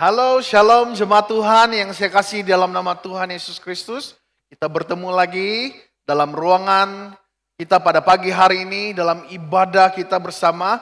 Halo, shalom jemaat Tuhan yang saya kasih dalam nama Tuhan Yesus Kristus. Kita bertemu lagi dalam ruangan kita pada pagi hari ini dalam ibadah kita bersama.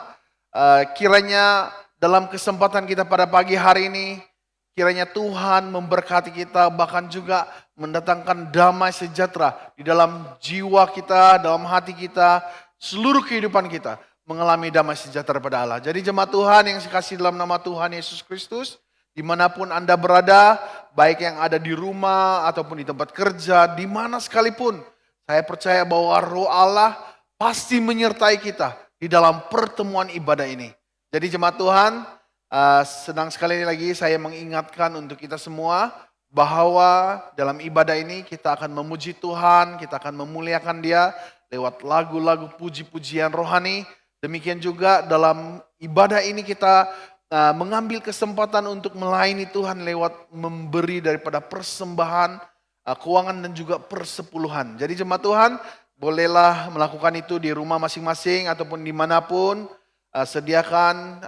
Kiranya dalam kesempatan kita pada pagi hari ini, kiranya Tuhan memberkati kita bahkan juga mendatangkan damai sejahtera di dalam jiwa kita, dalam hati kita, seluruh kehidupan kita mengalami damai sejahtera pada Allah. Jadi jemaat Tuhan yang saya kasih dalam nama Tuhan Yesus Kristus, dimanapun Anda berada, baik yang ada di rumah ataupun di tempat kerja, di mana sekalipun, saya percaya bahwa Roh Allah pasti menyertai kita di dalam pertemuan ibadah ini. Jadi jemaat Tuhan, senang sekali lagi saya mengingatkan untuk kita semua bahwa dalam ibadah ini kita akan memuji Tuhan, kita akan memuliakan Dia lewat lagu-lagu puji-pujian rohani. Demikian juga dalam ibadah ini kita mengambil kesempatan untuk melayani Tuhan lewat memberi daripada persembahan, keuangan dan juga persepuluhan. Jadi jemaat Tuhan bolehlah melakukan itu di rumah masing-masing ataupun dimanapun. Sediakan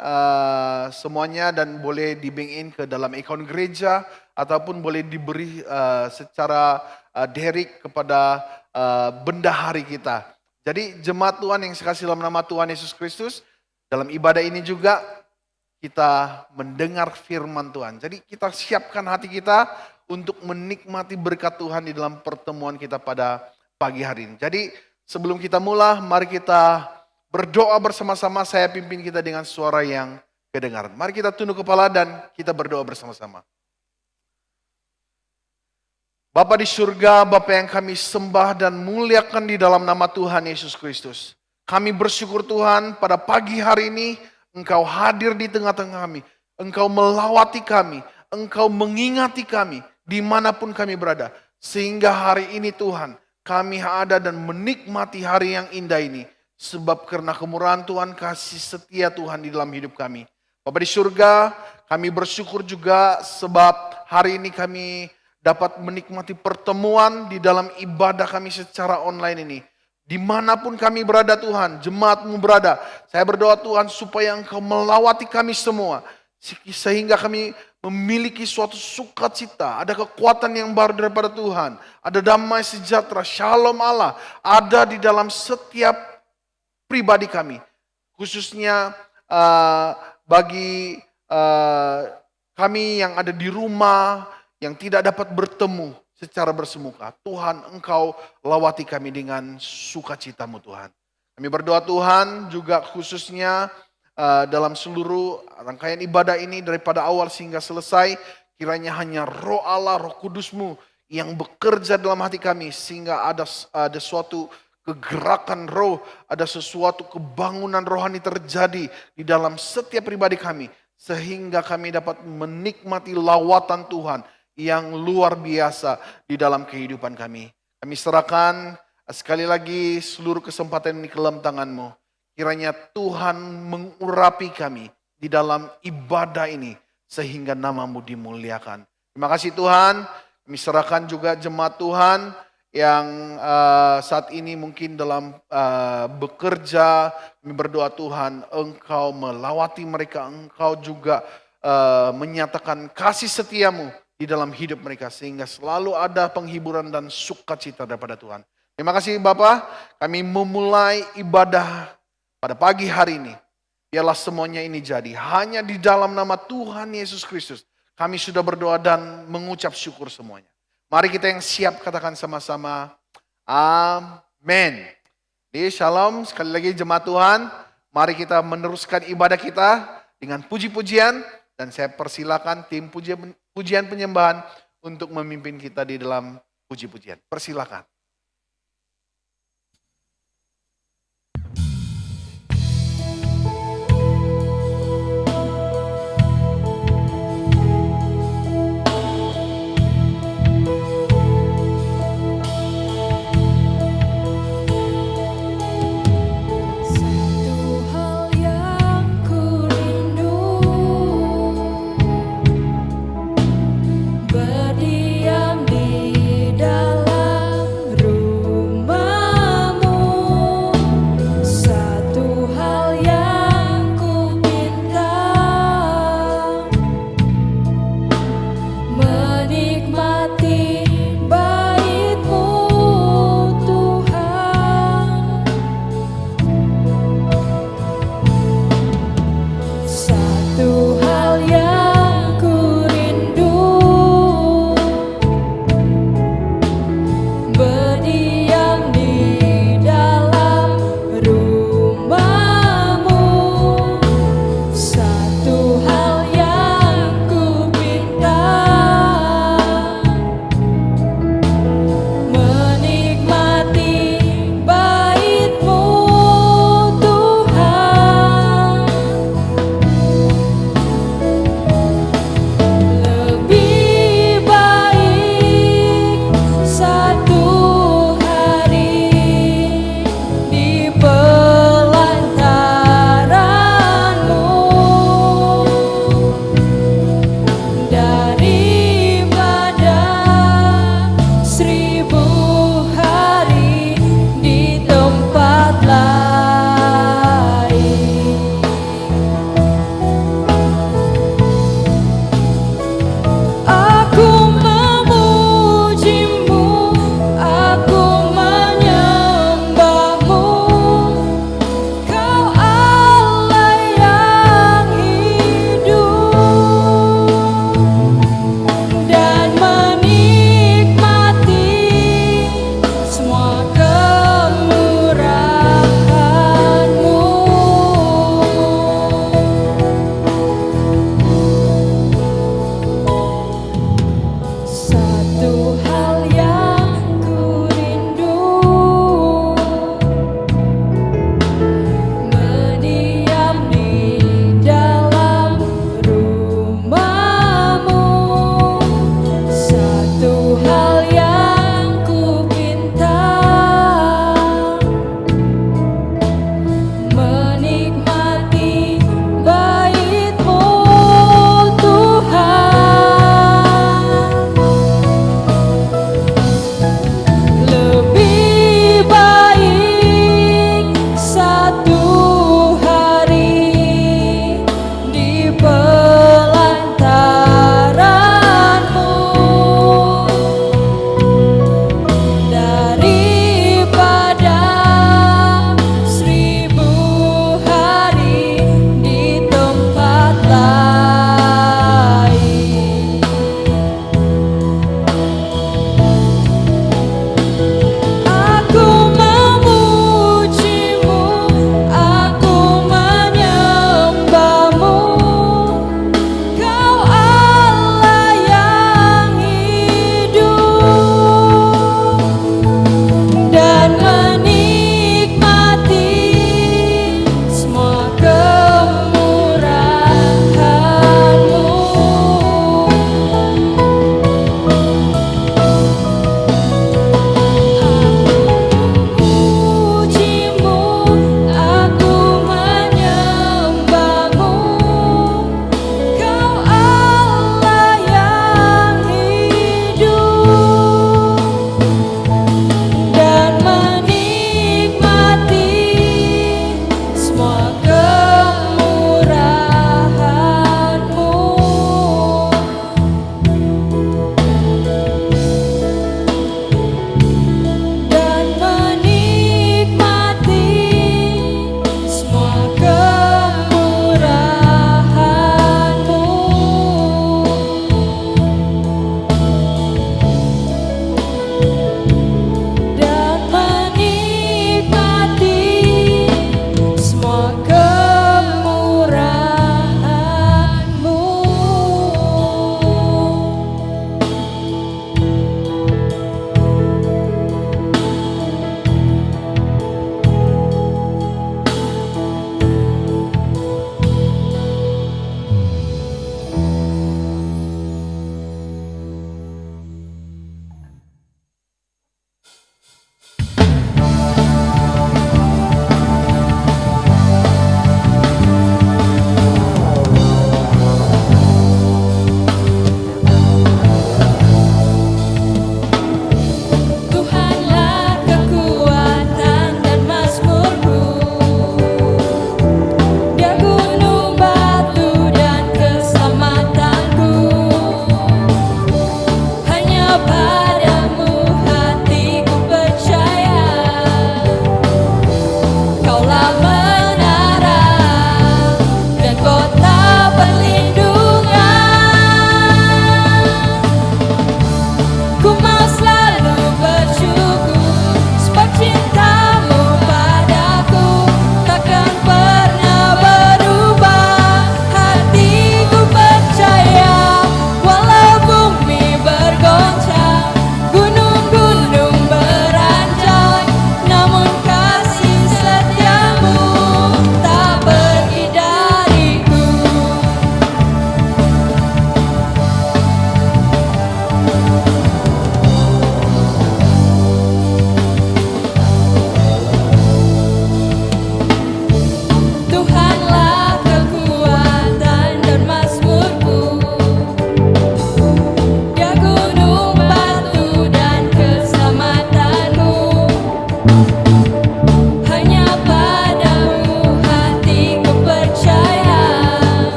semuanya dan boleh di-bank-in ke dalam akun gereja ataupun boleh diberi secara direct kepada bendahari kita. Jadi jemaat Tuhan yang saya kasih dalam nama Tuhan Yesus Kristus, dalam ibadah ini juga kita mendengar firman Tuhan. Jadi kita siapkan hati kita untuk menikmati berkat Tuhan di dalam pertemuan kita pada pagi hari ini. Jadi sebelum kita mulai, mari kita berdoa bersama-sama. Saya pimpin kita dengan suara yang kedengaran. Mari kita tunduk kepala dan kita berdoa bersama-sama. Bapa di surga, Bapa yang kami sembah dan muliakan di dalam nama Tuhan Yesus Kristus. Kami bersyukur Tuhan pada pagi hari ini Engkau hadir di tengah-tengah kami. Engkau melawati kami. Engkau mengingati kami dimanapun kami berada. Sehingga hari ini Tuhan, kami ada dan menikmati hari yang indah ini. Sebab karena kemurahan Tuhan, kasih setia Tuhan di dalam hidup kami. Bapa di surga, kami bersyukur juga sebab hari ini kami dapat menikmati pertemuan di dalam ibadah kami secara online ini. Dimanapun kami berada Tuhan, jemaat-Mu berada. Saya berdoa Tuhan supaya Engkau melawati kami semua. Sehingga kami memiliki suatu sukacita, ada kekuatan yang baru daripada Tuhan. Ada damai sejahtera, shalom Allah. Ada di dalam setiap pribadi kami. Khususnya bagi kami yang ada di rumah, yang tidak dapat bertemu secara bersemuka. Tuhan Engkau lawati kami dengan sukacita-Mu Tuhan. Kami berdoa Tuhan juga khususnya dalam seluruh rangkaian ibadah ini daripada awal sehingga selesai. Kiranya hanya Roh Allah, Roh Kudus-Mu yang bekerja dalam hati kami. Sehingga ada suatu kegerakan roh, ada sesuatu kebangunan rohani terjadi di dalam setiap pribadi kami. Sehingga kami dapat menikmati lawatan Tuhan yang luar biasa di dalam kehidupan kami. Kami serahkan sekali lagi seluruh kesempatan ini ke dalam tangan-Mu. Kiranya Tuhan mengurapi kami di dalam ibadah ini sehingga nama-Mu dimuliakan. Terima kasih Tuhan. Kami serahkan juga jemaat Tuhan yang saat ini mungkin dalam bekerja. Kami berdoa Tuhan Engkau melawati mereka. Engkau juga menyatakan kasih setia-Mu di dalam hidup mereka sehingga selalu ada penghiburan dan sukacita daripada Tuhan. Terima kasih Bapak, kami memulai ibadah pada pagi hari ini. Biarlah semuanya ini jadi hanya di dalam nama Tuhan Yesus Kristus. Kami sudah berdoa dan mengucap syukur semuanya. Mari kita yang siap katakan sama-sama, amin. Jadi shalom, sekali lagi jemaat Tuhan. Mari kita meneruskan ibadah kita dengan puji-pujian. Dan saya persilakan tim pujian penyembahan untuk memimpin kita di dalam puji-pujian. Persilakan. Berdiam di dalam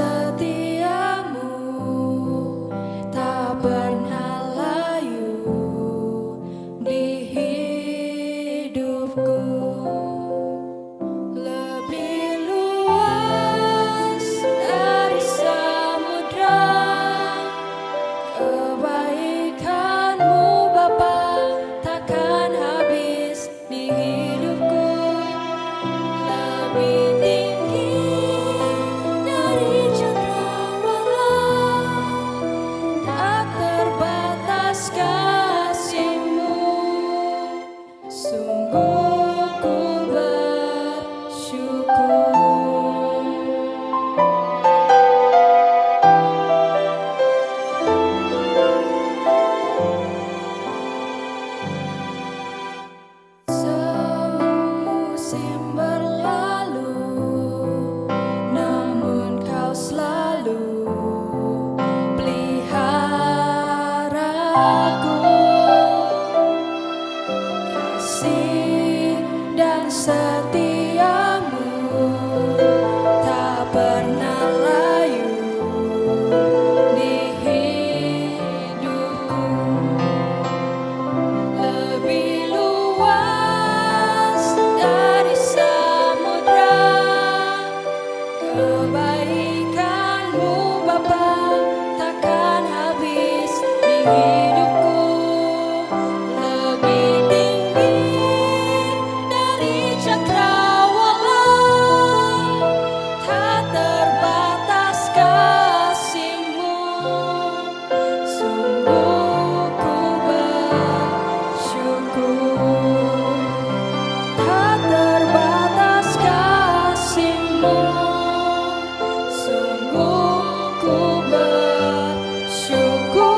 setiamu tak pernah layu di hidupku. Lebih luas dari samudra kebaikanmu Bapa, takkan habis di hidupku. Lebih tinggi dari cakrawala, tak terbatas kasih-Mu. Sungguh ku bersyukur. Semusim berlalu, namun Kau selalu peliharaku. Kasih dan setiamu tak pernah layu di hidupku. Lebih luas dari samudra kebaikanmu Bapa, takkan habis di hidupku. Lebih tinggi dari cakrawala, tak terbatas kasih-Mu. Sungguh ku bersyukur. Tak terbatas kasih-Mu. Sungguh ku bersyukur.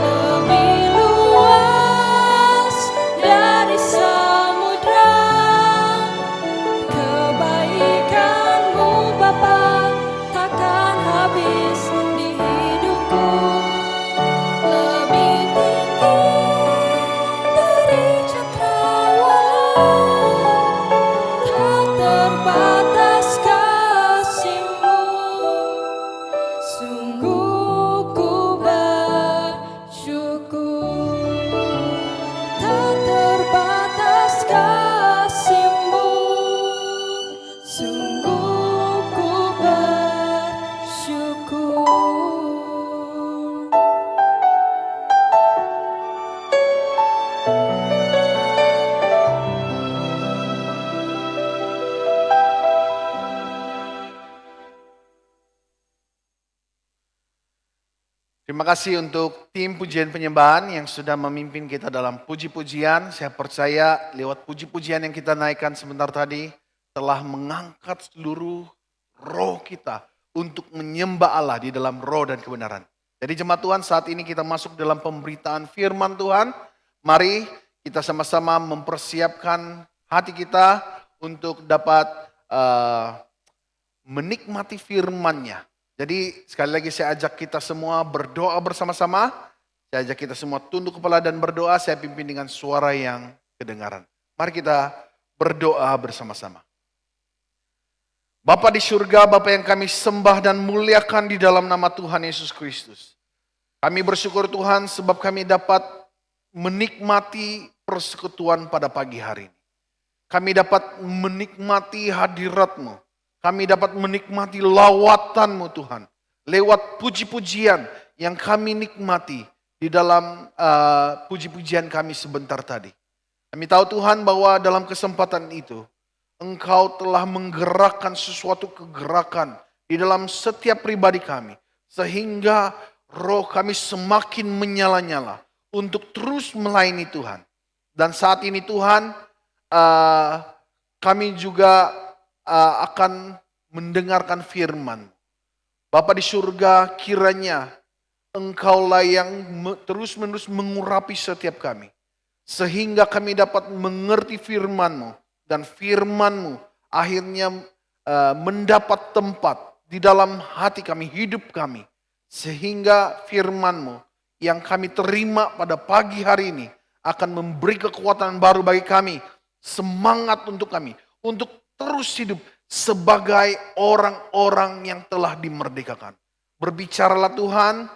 Lebih luas dari samudra kebaikan-Mu Bapa, takkan habis di hidupku. Lebih tinggi dari cakrawala, tak terbatas kasih-Mu. Sungguh ku bersyukur. Tak terbatas kasih-Mu. Sungguh ku bersyukur. Terima kasih untuk tim pujian penyembahan yang sudah memimpin kita dalam puji-pujian. Saya percaya lewat puji-pujian yang kita naikkan sebentar tadi telah mengangkat seluruh roh kita untuk menyembah Allah di dalam roh dan kebenaran. Jadi jemaat Tuhan, saat ini kita masuk dalam pemberitaan firman Tuhan. Mari kita sama-sama mempersiapkan hati kita untuk dapat menikmati firman-Nya. Jadi sekali lagi saya ajak kita semua berdoa bersama-sama. Saya ajak kita semua tunduk kepala dan berdoa. Saya pimpin dengan suara yang kedengaran. Mari kita berdoa bersama-sama. Bapa di surga, Bapa yang kami sembah dan muliakan di dalam nama Tuhan Yesus Kristus. Kami bersyukur Tuhan sebab kami dapat menikmati persekutuan pada pagi hari ini. Kami dapat menikmati hadirat-Mu. Kami dapat menikmati lawatan-Mu Tuhan. Lewat puji-pujian yang kami nikmati di dalam puji-pujian kami sebentar tadi. Kami tahu Tuhan bahwa dalam kesempatan itu Engkau telah menggerakkan sesuatu kegerakan di dalam setiap pribadi kami. Sehingga roh kami semakin menyala-nyala untuk terus melayani Tuhan. Dan saat ini Tuhan kami juga akan mendengarkan firman. Bapa di surga, kiranya Engkaulah yang terus-menerus mengurapi setiap kami. Sehingga kami dapat mengerti firman-Mu. Dan firman-Mu akhirnya mendapat tempat di dalam hati kami, hidup kami. Sehingga firman-Mu yang kami terima pada pagi hari ini akan memberi kekuatan baru bagi kami. Semangat untuk kami, untuk terus hidup sebagai orang-orang yang telah dimerdekakan. Berbicaralah Tuhan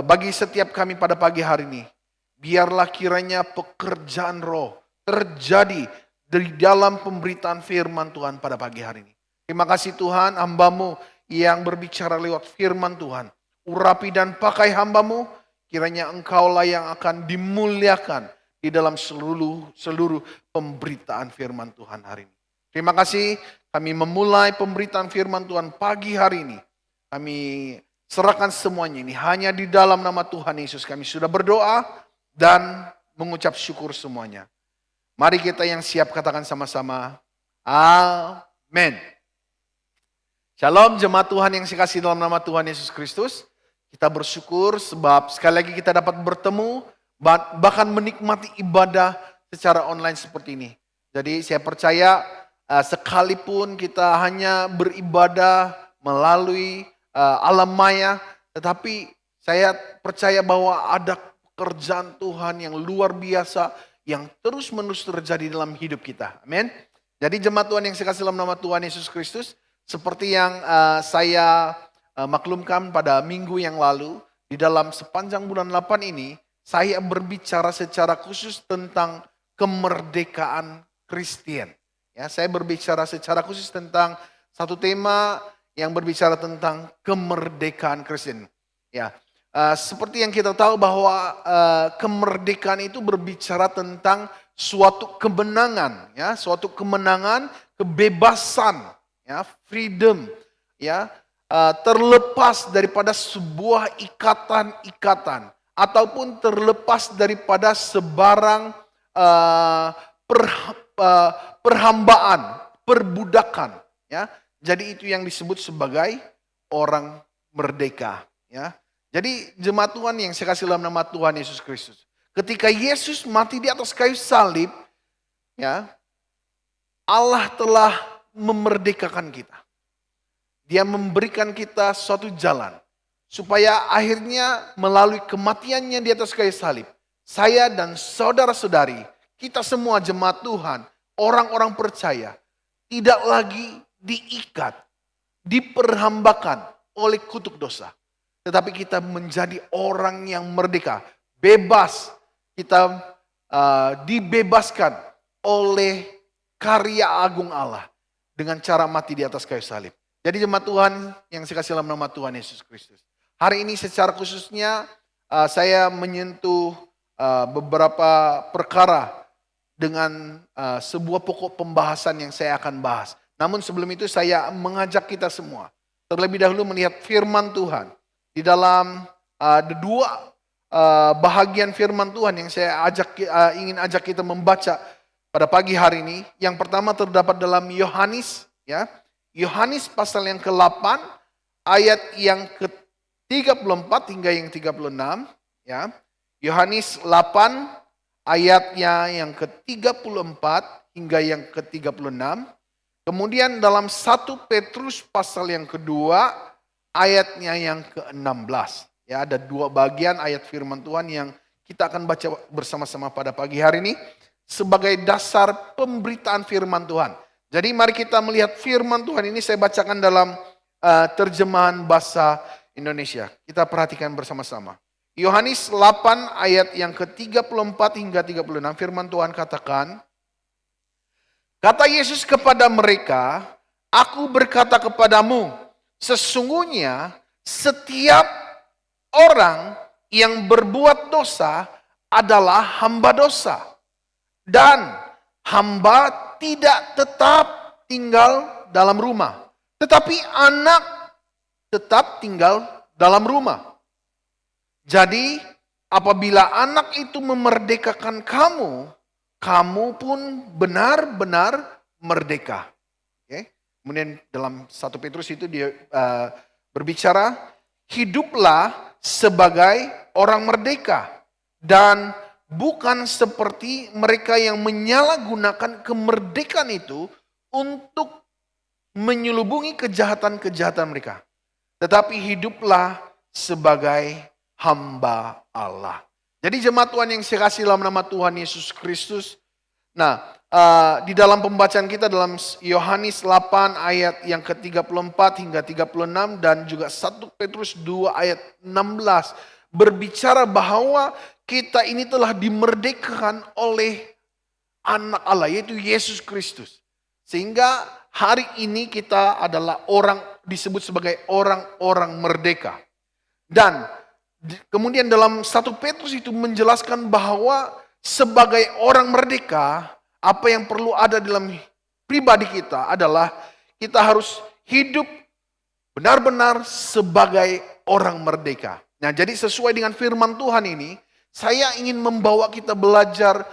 bagi setiap kami pada pagi hari ini. Biarlah kiranya pekerjaan roh terjadi di dalam pemberitaan firman Tuhan pada pagi hari ini. Terima kasih Tuhan, hamba-Mu yang berbicara lewat firman Tuhan. Urapi dan pakai hamba-Mu, kiranya Engkaulah yang akan dimuliakan di dalam seluruh pemberitaan firman Tuhan hari ini. Terima kasih, kami memulai pemberitaan firman Tuhan pagi hari ini. Kami serahkan semuanya ini hanya di dalam nama Tuhan Yesus. Kami sudah berdoa dan mengucap syukur semuanya. Mari kita yang siap katakan sama-sama, amin. Shalom jemaat Tuhan yang saya kasih dalam nama Tuhan Yesus Kristus. Kita bersyukur sebab sekali lagi kita dapat bertemu, bahkan menikmati ibadah secara online seperti ini. Jadi saya percaya sekalipun kita hanya beribadah melalui alam maya, tetapi saya percaya bahwa ada pekerjaan Tuhan yang luar biasa yang terus-menerus terjadi dalam hidup kita. Amin. Jadi jemaat Tuhan yang saya kasih dalam nama Tuhan Yesus Kristus, seperti yang saya maklumkan pada minggu yang lalu, di dalam sepanjang bulan 8 ini, saya berbicara secara khusus tentang kemerdekaan Kristen. Ya, saya berbicara secara khusus tentang satu tema yang berbicara tentang kemerdekaan Kristen. Ya, seperti yang kita tahu bahwa kemerdekaan itu berbicara tentang suatu kemenangan, ya, suatu kemenangan, kebebasan, ya, freedom, ya, terlepas daripada sebuah ikatan-ikatan ataupun terlepas daripada sebarang perhambaan, perbudakan, ya. Jadi itu yang disebut sebagai orang merdeka, ya. Jadi jemaat Tuhan yang saya kasih dalam nama Tuhan Yesus Kristus. Ketika Yesus mati di atas kayu salib, ya, Allah telah memerdekakan kita. Dia memberikan kita suatu jalan supaya akhirnya melalui kematiannya di atas kayu salib, saya dan saudara-saudari, kita semua jemaat Tuhan, orang-orang percaya, tidak lagi diikat, diperhambakan oleh kutuk dosa. Tetapi kita menjadi orang yang merdeka, bebas. Kita dibebaskan oleh karya agung Allah dengan cara mati di atas kayu salib. Jadi jemaat Tuhan yang saya kasih dalam nama Tuhan Yesus Kristus. Hari ini secara khususnya saya menyentuh beberapa perkara dengan sebuah pokok pembahasan yang saya akan bahas. Namun sebelum itu saya mengajak kita semua terlebih dahulu melihat firman Tuhan. Di dalam ada dua bahagian firman Tuhan yang saya ingin ajak kita membaca pada pagi hari ini. Yang pertama terdapat dalam Yohanes, ya. Yohanes pasal yang ke-8 ayat yang ke-34 hingga yang 36, ya. Yohanes 8 ayatnya yang ke-34 hingga yang ke-36. Kemudian dalam 1 Petrus pasal yang kedua ayatnya yang ke-16. Ya, ada dua bagian ayat firman Tuhan yang kita akan baca bersama-sama pada pagi hari ini sebagai dasar pemberitaan firman Tuhan. Jadi mari kita melihat firman Tuhan ini saya bacakan dalam terjemahan bahasa Indonesia. Kita perhatikan bersama-sama. Yohanes 8 ayat yang ke-34 hingga 36 firman Tuhan katakan, kata Yesus kepada mereka, aku berkata kepadamu, sesungguhnya setiap orang yang berbuat dosa adalah hamba dosa. Dan hamba tidak tetap tinggal dalam rumah. Tetapi anak tetap tinggal dalam rumah. Jadi apabila anak itu memerdekakan kamu, kamu pun benar-benar merdeka. Oke. Kemudian dalam 1 Petrus itu dia berbicara, hiduplah sebagai orang merdeka dan bukan seperti mereka yang menyalahgunakan kemerdekaan itu untuk menyelubungi kejahatan-kejahatan mereka. Tetapi hiduplah sebagai hamba Allah. Jadi jemaat Tuhan yang saya kasih dalam nama Tuhan Yesus Kristus. Nah, di dalam pembacaan kita dalam Yohanes 8 ayat yang ke-34 hingga 36 dan juga 1 Petrus 2 ayat 16 berbicara bahwa kita ini telah dimerdekakan oleh anak Allah yaitu Yesus Kristus. Sehingga hari ini kita adalah orang disebut sebagai orang-orang merdeka. Dan kemudian dalam 1 Petrus itu menjelaskan bahwa sebagai orang merdeka, apa yang perlu ada dalam pribadi kita adalah kita harus hidup benar-benar sebagai orang merdeka. Nah, jadi sesuai dengan firman Tuhan ini, saya ingin membawa kita belajar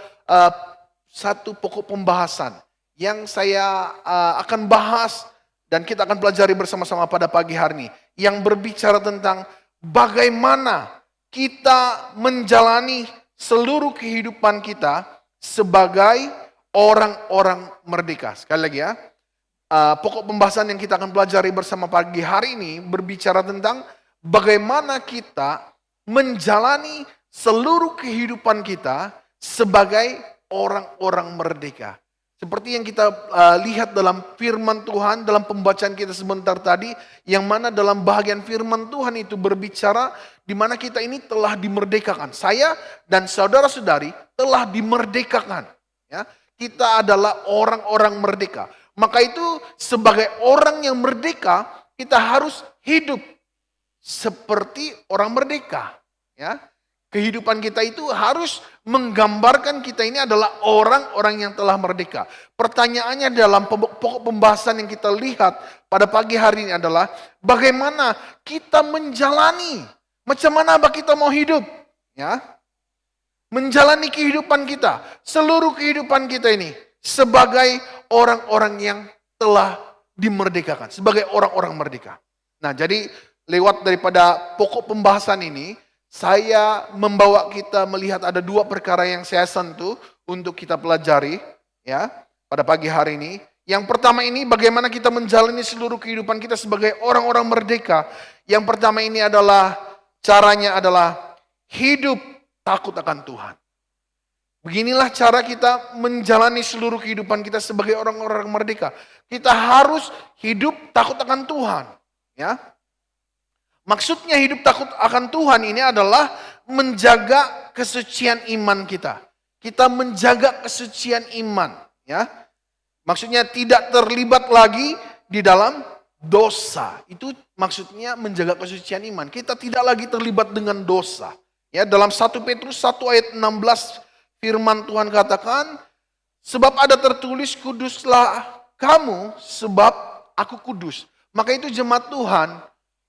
satu pokok pembahasan yang saya akan bahas dan kita akan pelajari bersama-sama pada pagi hari ini. Yang berbicara tentang bagaimana kita menjalani seluruh kehidupan kita sebagai orang-orang merdeka. Sekali lagi ya, pokok pembahasan yang kita akan pelajari bersama pagi hari ini berbicara tentang bagaimana kita menjalani seluruh kehidupan kita sebagai orang-orang merdeka. Seperti yang kita lihat dalam firman Tuhan, dalam pembacaan kita sebentar tadi, yang mana dalam bahagian firman Tuhan itu berbicara di mana kita ini telah dimerdekakan. Saya dan saudara-saudari telah dimerdekakan. Ya, kita adalah orang-orang merdeka. Maka itu sebagai orang yang merdeka, kita harus hidup seperti orang merdeka. Ya, kehidupan kita itu harus menggambarkan kita ini adalah orang-orang yang telah merdeka. Pertanyaannya dalam pokok pembahasan yang kita lihat pada pagi hari ini adalah bagaimana kita menjalani, macam mana kita mau hidup, ya, menjalani kehidupan kita, seluruh kehidupan kita ini sebagai orang-orang yang telah dimerdekakan, sebagai orang-orang merdeka. Nah, jadi lewat daripada pokok pembahasan ini, saya membawa kita melihat ada dua perkara yang saya sentuh untuk kita pelajari ya pada pagi hari ini. Yang pertama ini bagaimana kita menjalani seluruh kehidupan kita sebagai orang-orang merdeka. Yang pertama ini adalah caranya adalah hidup takut akan Tuhan. Beginilah cara kita menjalani seluruh kehidupan kita sebagai orang-orang merdeka. Kita harus hidup takut akan Tuhan, ya. Maksudnya hidup takut akan Tuhan ini adalah menjaga kesucian iman kita. Kita menjaga kesucian iman, ya. Maksudnya tidak terlibat lagi di dalam dosa. Itu maksudnya menjaga kesucian iman. Kita tidak lagi terlibat dengan dosa. Ya, dalam 1 Petrus 1 ayat 16 firman Tuhan katakan, sebab ada tertulis kuduslah kamu sebab aku kudus. Maka itu jemaat Tuhan,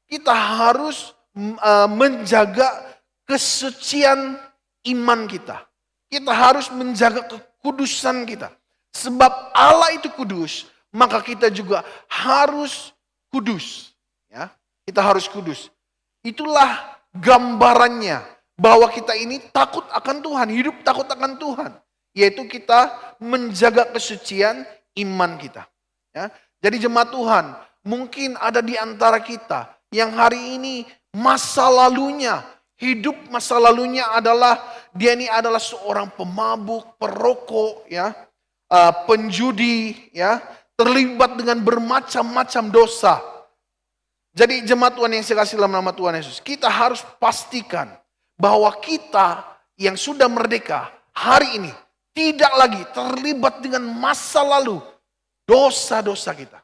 kita harus menjaga kesucian iman kita. Kita harus menjaga kekudusan kita. Sebab Allah itu kudus, maka kita juga harus kudus. Ya, kita harus kudus. Itulah gambarannya bahwa kita ini takut akan Tuhan, hidup takut akan Tuhan. Yaitu kita menjaga kesucian iman kita. Ya, jadi jemaat Tuhan, mungkin ada di antara kita yang hari ini masa lalunya, hidup masa lalunya adalah dia ini adalah seorang pemabuk, perokok, ya, penjudi, ya, terlibat dengan bermacam-macam dosa. Jadi jemaat Tuhan yang saya kasih dalam nama Tuhan Yesus, kita harus pastikan bahwa kita yang sudah merdeka hari ini tidak lagi terlibat dengan masa lalu dosa-dosa kita.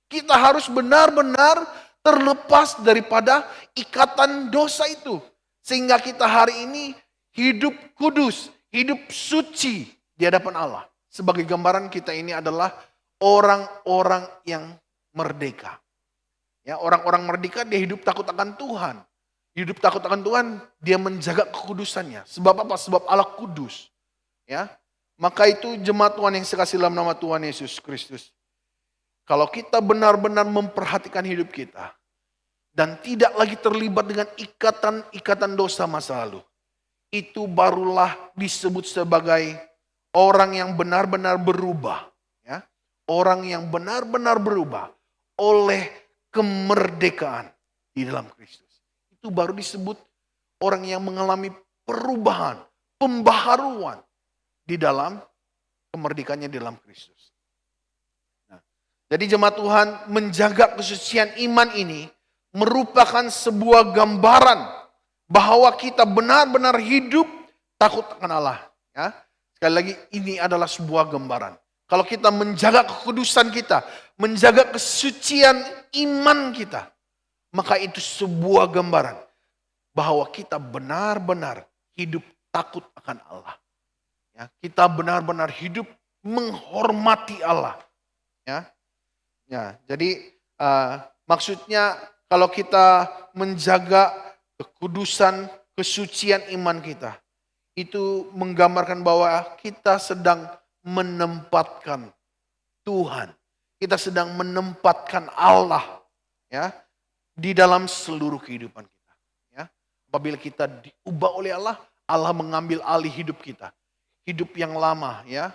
Kita harus benar-benar terlepas daripada ikatan dosa itu. Sehingga kita hari ini hidup kudus, hidup suci di hadapan Allah. Sebagai gambaran kita ini adalah orang-orang yang merdeka. Ya, orang-orang merdeka dia hidup takut akan Tuhan. Hidup takut akan Tuhan, dia menjaga kekudusannya. Sebab apa? Sebab Allah kudus. Ya, maka itu jemaat Tuhan yang saya kasih dalam nama Tuhan Yesus Kristus. Kalau kita benar-benar memperhatikan hidup kita dan tidak lagi terlibat dengan ikatan-ikatan dosa masa lalu, itu barulah disebut sebagai orang yang benar-benar berubah, ya. Orang yang benar-benar berubah oleh kemerdekaan di dalam Kristus. Itu baru disebut orang yang mengalami perubahan, pembaharuan di dalam kemerdekaannya di dalam Kristus. Nah, jadi jemaat Tuhan, menjaga kesucian iman ini merupakan sebuah gambaran bahwa kita benar-benar hidup takut akan Allah. Ya. Sekali lagi, ini adalah sebuah gambaran. Kalau kita menjaga kekudusan kita, menjaga kesucian iman kita, maka itu sebuah gambaran bahwa kita benar-benar hidup takut akan Allah. Ya, kita benar-benar hidup menghormati Allah. Ya, jadi maksudnya kalau kita menjaga kekudusan, kesucian iman kita, itu menggambarkan bahwa kita sedang menempatkan Tuhan, kita sedang menempatkan Allah, ya, di dalam seluruh kehidupan kita. Ya, apabila kita diubah oleh Allah, Allah mengambil alih hidup kita. Hidup yang lama, ya.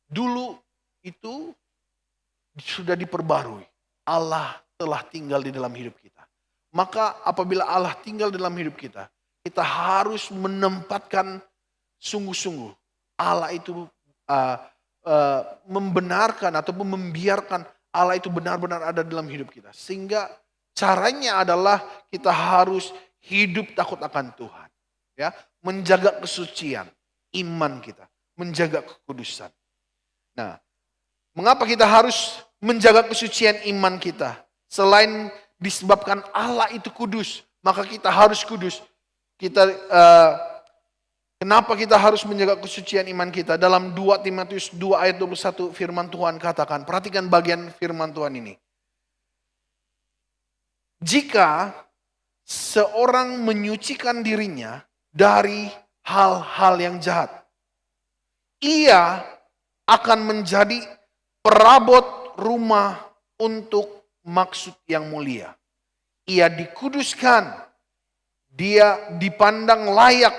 Dulu itu sudah diperbarui. Allah telah tinggal di dalam hidup kita. Maka apabila Allah tinggal dalam hidup kita, kita harus menempatkan sungguh-sungguh Allah itu membenarkan ataupun membiarkan Allah itu benar-benar ada dalam hidup kita. Sehingga caranya adalah kita harus hidup takut akan Tuhan. Ya, menjaga kesucian iman kita, menjaga kekudusan. Nah, mengapa kita harus menjaga kesucian iman kita? Selain disebabkan Allah itu kudus, maka kita harus kudus. Kenapa kita harus menjaga kesucian iman kita? Dalam 2 Timotius 2 ayat 21 firman Tuhan katakan, perhatikan bagian firman Tuhan ini. Jika seorang menyucikan dirinya dari hal-hal yang jahat, ia akan menjadi perabot rumah untuk maksud yang mulia. Ia dikuduskan, dia dipandang layak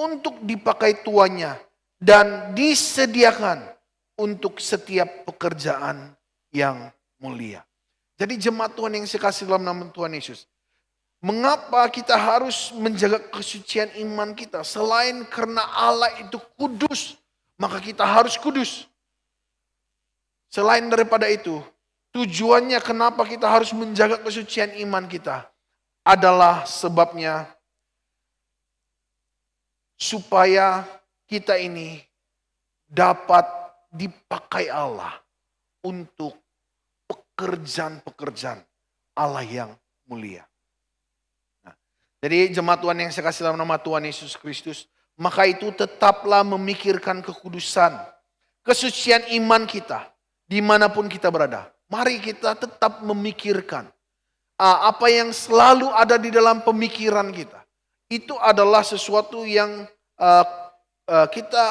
untuk dipakai tuannya dan disediakan untuk setiap pekerjaan yang mulia. Jadi jemaat Tuhan yang saya kasih dalam nama Tuhan Yesus, mengapa kita harus menjaga kesucian iman kita? Selain karena Allah itu kudus, maka kita harus kudus. Selain daripada itu, tujuannya kenapa kita harus menjaga kesucian iman kita adalah sebabnya supaya kita ini dapat dipakai Allah untuk pekerjaan-pekerjaan Allah yang mulia. Jadi jemaat Tuhan yang saya kasih dalam nama Tuhan Yesus Kristus, maka itu tetaplah memikirkan kekudusan, kesucian iman kita, dimanapun kita berada. Mari kita tetap memikirkan apa yang selalu ada di dalam pemikiran kita. Itu adalah sesuatu yang kita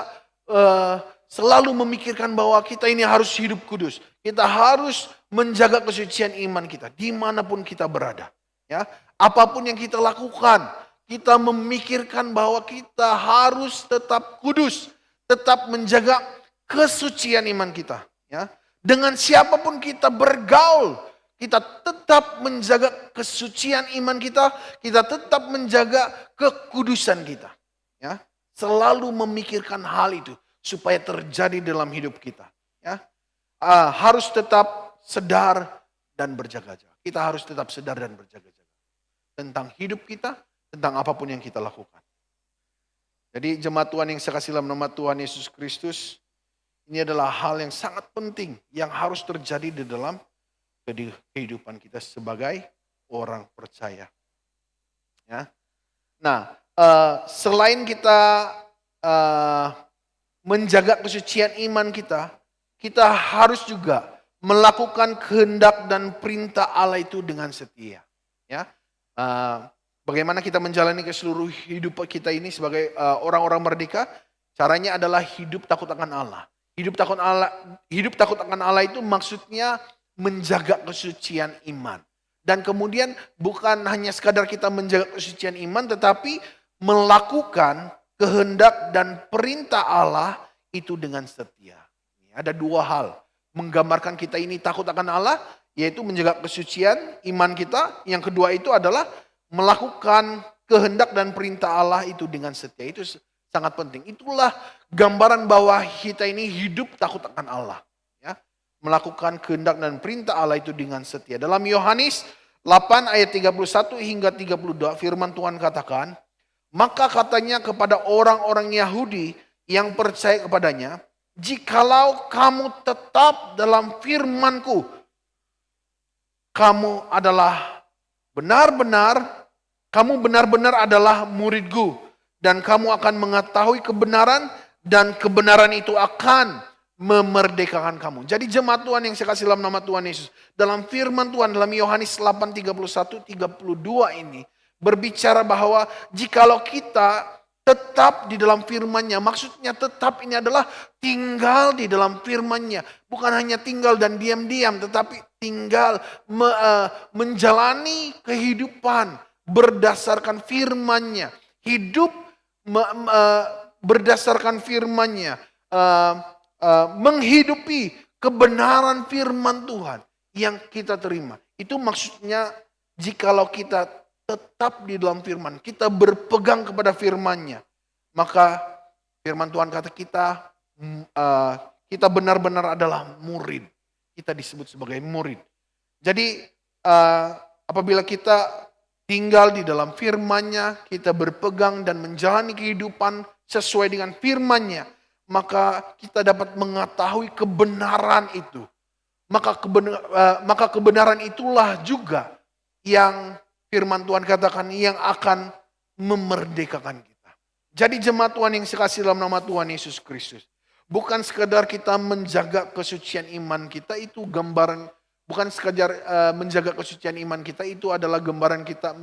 selalu memikirkan bahwa kita ini harus hidup kudus. Kita harus menjaga kesucian iman kita, dimanapun kita berada. Ya, apapun yang kita lakukan, kita memikirkan bahwa kita harus tetap kudus, tetap menjaga kesucian iman kita. Ya, dengan siapapun kita bergaul, kita tetap menjaga kesucian iman kita, kita tetap menjaga kekudusan kita. Ya, selalu memikirkan hal itu supaya terjadi dalam hidup kita. Ya, harus tetap sedar dan berjaga-jaga. Kita harus tetap sedar dan berjaga-jaga tentang hidup kita, tentang apapun yang kita lakukan. Jadi jemaat Tuhan yang saya kasih dalam nama Tuhan Yesus Kristus, ini adalah hal yang sangat penting yang harus terjadi di dalam kehidupan kita sebagai orang percaya. Ya. Nah, selain kita menjaga kesucian iman kita, kita harus juga melakukan kehendak dan perintah Allah itu dengan setia. Ya. Bagaimana kita menjalani ke seluruh hidup kita ini sebagai orang-orang merdeka? Caranya adalah hidup takut akan Allah. Hidup takut akan Allah itu maksudnya menjaga kesucian iman. Dan kemudian bukan hanya sekadar kita menjaga kesucian iman, tetapi melakukan kehendak dan perintah Allah itu dengan setia. Ada dua hal menggambarkan kita ini takut akan Allah, yaitu menjaga kesucian iman kita. Yang kedua itu adalah melakukan kehendak dan perintah Allah itu dengan setia. Itu sangat penting. Itulah gambaran bahwa kita ini hidup takut akan Allah. Ya, melakukan kehendak dan perintah Allah itu dengan setia. Dalam Yohanes 8 ayat 31 hingga 32 firman Tuhan katakan, maka katanya kepada orang-orang Yahudi yang percaya kepadanya, jikalau kamu tetap dalam firman-Ku, kamu benar-benar adalah murid-Ku, dan kamu akan mengetahui kebenaran, dan kebenaran itu akan memerdekakan kamu. Jadi jemaat Tuhan yang saya kasih dalam nama Tuhan Yesus, dalam firman Tuhan dalam Yohanes 8:31-32 ini berbicara bahwa jikalau kita tetap di dalam firman-Nya, maksudnya tetap ini adalah tinggal di dalam firman-Nya, bukan hanya tinggal dan diam-diam, tetapi tinggal menjalani kehidupan berdasarkan firman-Nya, hidup berdasarkan firman-Nya, menghidupi kebenaran firman Tuhan yang kita terima. Itu maksudnya jikalau kita tetap di dalam firman, kita berpegang kepada firman-Nya, maka firman Tuhan kata kita benar-benar adalah murid. Kita disebut sebagai murid. Jadi apabila kita tinggal di dalam firman-Nya, kita berpegang dan menjalani kehidupan sesuai dengan firman-Nya, maka kita dapat mengetahui kebenaran itu. Maka kebenaran itulah juga yang firman Tuhan katakan yang akan memerdekakan kita. Jadi jemaat Tuhan yang saya kasih dalam nama Tuhan Yesus Kristus, bukan sekedar kita menjaga kesucian iman kita, itu gambaran, bukan sekadar menjaga kesucian iman kita, itu adalah gambaran kita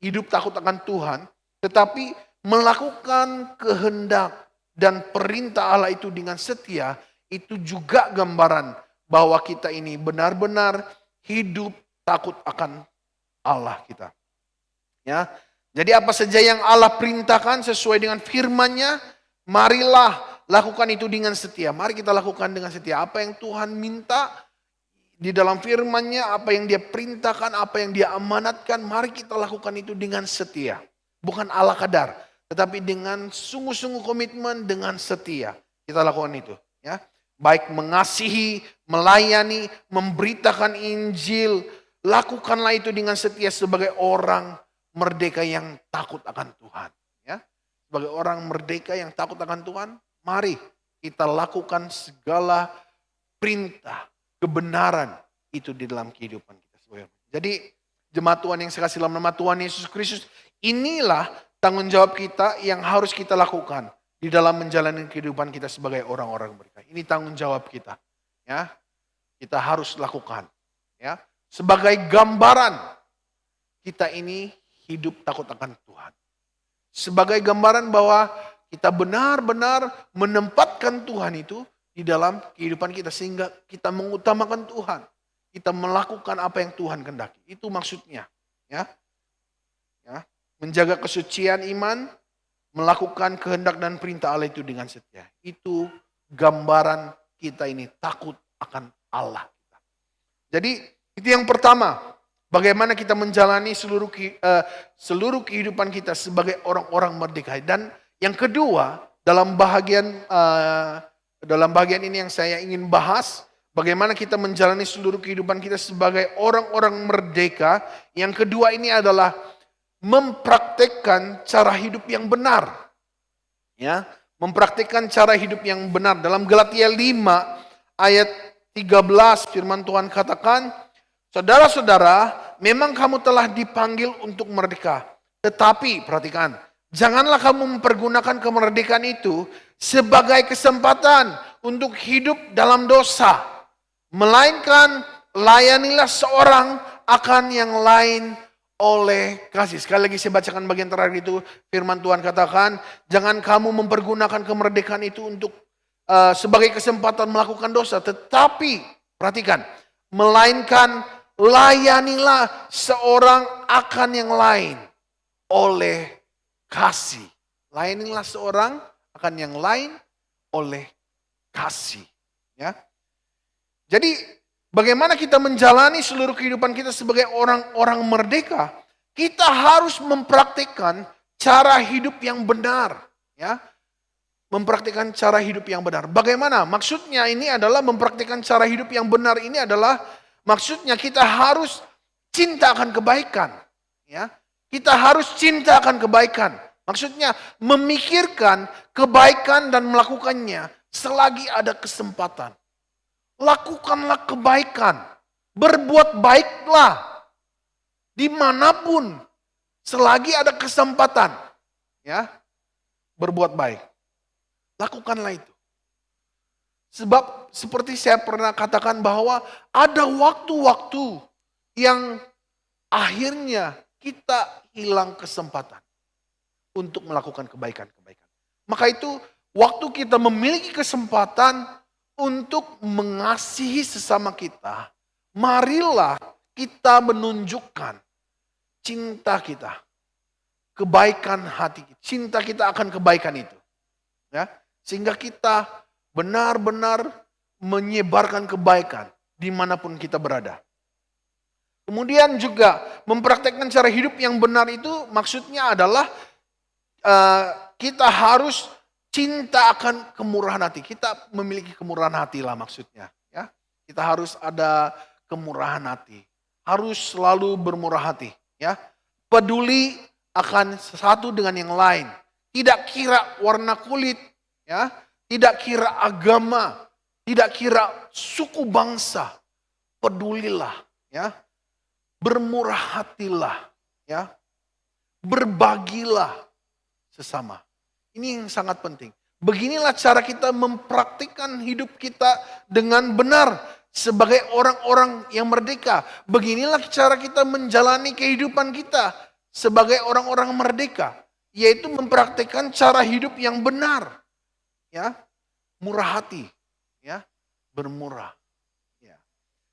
hidup takut akan Tuhan, tetapi melakukan kehendak dan perintah Allah itu dengan setia, itu juga gambaran bahwa kita ini benar-benar hidup takut akan Allah kita. Ya. Jadi apa saja yang Allah perintahkan sesuai dengan firman-Nya, marilah lakukan itu dengan setia. Mari kita lakukan dengan setia. Apa yang Tuhan minta di dalam firman-Nya, apa yang Dia perintahkan, apa yang Dia amanatkan, mari kita lakukan itu dengan setia. Bukan ala kadar, tetapi dengan sungguh-sungguh komitmen, dengan setia. Kita lakukan itu. Ya. Baik mengasihi, melayani, memberitakan Injil, lakukanlah itu dengan setia sebagai orang merdeka yang takut akan Tuhan. Ya. Sebagai orang merdeka yang takut akan Tuhan, mari kita lakukan segala perintah, kebenaran itu di dalam kehidupan kita. Jadi jemaat Tuhan yang saya kasih dalam nama Tuhan Yesus Kristus, inilah tanggung jawab kita yang harus kita lakukan di dalam menjalani kehidupan kita sebagai orang-orang merdeka. Ini tanggung jawab kita. Ya. Kita harus lakukan. Ya. Sebagai gambaran kita ini hidup takut akan Tuhan. Sebagai gambaran bahwa kita benar-benar menempatkan Tuhan itu di dalam kehidupan kita sehingga kita mengutamakan Tuhan. Kita melakukan apa yang Tuhan kehendaki. Itu maksudnya. Ya. Ya. Menjaga kesucian iman, melakukan kehendak dan perintah Allah itu dengan setia. Itu gambaran kita ini takut akan Allah. Jadi itu yang pertama, bagaimana kita menjalani seluruh kehidupan kita sebagai orang-orang merdeka. Dan yang kedua, dalam bagian ini yang saya ingin bahas, bagaimana kita menjalani seluruh kehidupan kita sebagai orang-orang merdeka. Yang kedua ini adalah mempraktekkan cara hidup yang benar. Ya, mempraktekkan cara hidup yang benar. Dalam Galatia 5 ayat 13 firman Tuhan katakan, saudara-saudara, memang kamu telah dipanggil untuk merdeka. Tetapi, perhatikan, janganlah kamu mempergunakan kemerdekaan itu sebagai kesempatan untuk hidup dalam dosa. Melainkan, layanilah seorang akan yang lain oleh kasih. Sekali lagi saya bacakan bagian terakhir itu, firman Tuhan katakan, jangan kamu mempergunakan kemerdekaan itu untuk sebagai kesempatan melakukan dosa. Tetapi, perhatikan, melainkan layanilah seorang akan yang lain oleh kasih. Layanilah seorang akan yang lain oleh kasih. Ya. Jadi bagaimana kita menjalani seluruh kehidupan kita sebagai orang-orang merdeka? Kita harus mempraktikkan cara hidup yang benar. Ya, mempraktikkan cara hidup yang benar. Bagaimana? Maksudnya ini adalah mempraktikkan cara hidup yang benar ini adalah maksudnya kita harus cinta akan kebaikan. Ya, kita harus cinta akan kebaikan. Maksudnya memikirkan kebaikan dan melakukannya selagi ada kesempatan. Lakukanlah kebaikan, berbuat baiklah dimanapun selagi ada kesempatan. Ya, berbuat baik. Lakukanlah itu. Sebab seperti saya pernah katakan bahwa ada waktu-waktu yang akhirnya kita hilang kesempatan untuk melakukan kebaikan-kebaikan. Maka itu waktu kita memiliki kesempatan untuk mengasihi sesama kita, marilah kita menunjukkan cinta kita, kebaikan hati kita, cinta kita akan kebaikan itu. Ya, sehingga kita benar-benar menyebarkan kebaikan dimanapun kita berada. Kemudian juga mempraktekkan cara hidup yang benar itu maksudnya adalah kita harus cinta akan kemurahan hati. Kita memiliki kemurahan hati lah maksudnya. Ya, kita harus ada kemurahan hati. Harus selalu bermurah hati. Ya, peduli akan satu dengan yang lain. Tidak kira warna kulit, ya, tidak kira agama, tidak kira suku bangsa. Pedulilah, ya. Bermurah hatilah, ya. Berbagilah sesama. Ini yang sangat penting. Beginilah cara kita mempraktikkan hidup kita dengan benar sebagai orang-orang yang merdeka. Beginilah cara kita menjalani kehidupan kita sebagai orang-orang merdeka. Yaitu mempraktikkan cara hidup yang benar. Ya, murah hati. Ya, bermurah. Ya.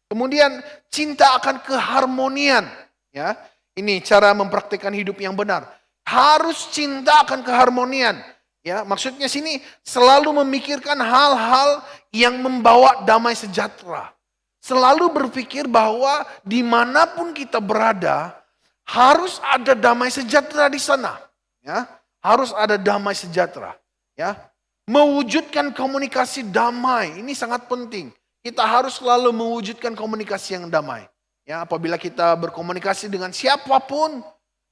Kemudian cinta akan keharmonian. Ya, ini cara mempraktikkan hidup yang benar. Harus cinta akan keharmonian. Ya, maksudnya sini selalu memikirkan hal-hal yang membawa damai sejahtera. Selalu berpikir bahwa dimanapun kita berada, harus ada damai sejahtera di sana. Ya, harus ada damai sejahtera. Ya, mewujudkan komunikasi damai ini sangat penting. Kita harus selalu mewujudkan komunikasi yang damai. Ya, apabila kita berkomunikasi dengan siapapun,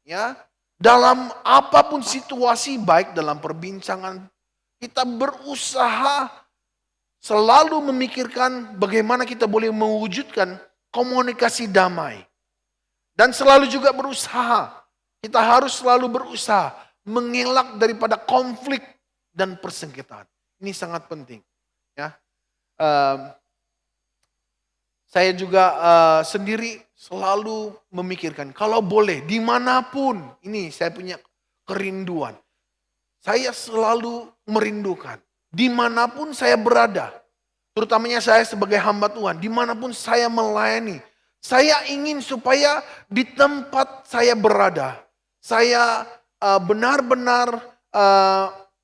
ya, dalam apapun situasi, baik dalam perbincangan, kita berusaha selalu memikirkan bagaimana kita boleh mewujudkan komunikasi damai. Dan selalu juga berusaha, kita harus selalu berusaha mengelak daripada konflik dan persengketaan. Ini sangat penting. Ya, saya juga sendiri selalu memikirkan, kalau boleh dimanapun, ini saya punya kerinduan. Saya selalu merindukan, dimanapun saya berada, terutamanya saya sebagai hamba Tuhan, dimanapun saya melayani, saya ingin supaya di tempat saya berada, saya benar-benar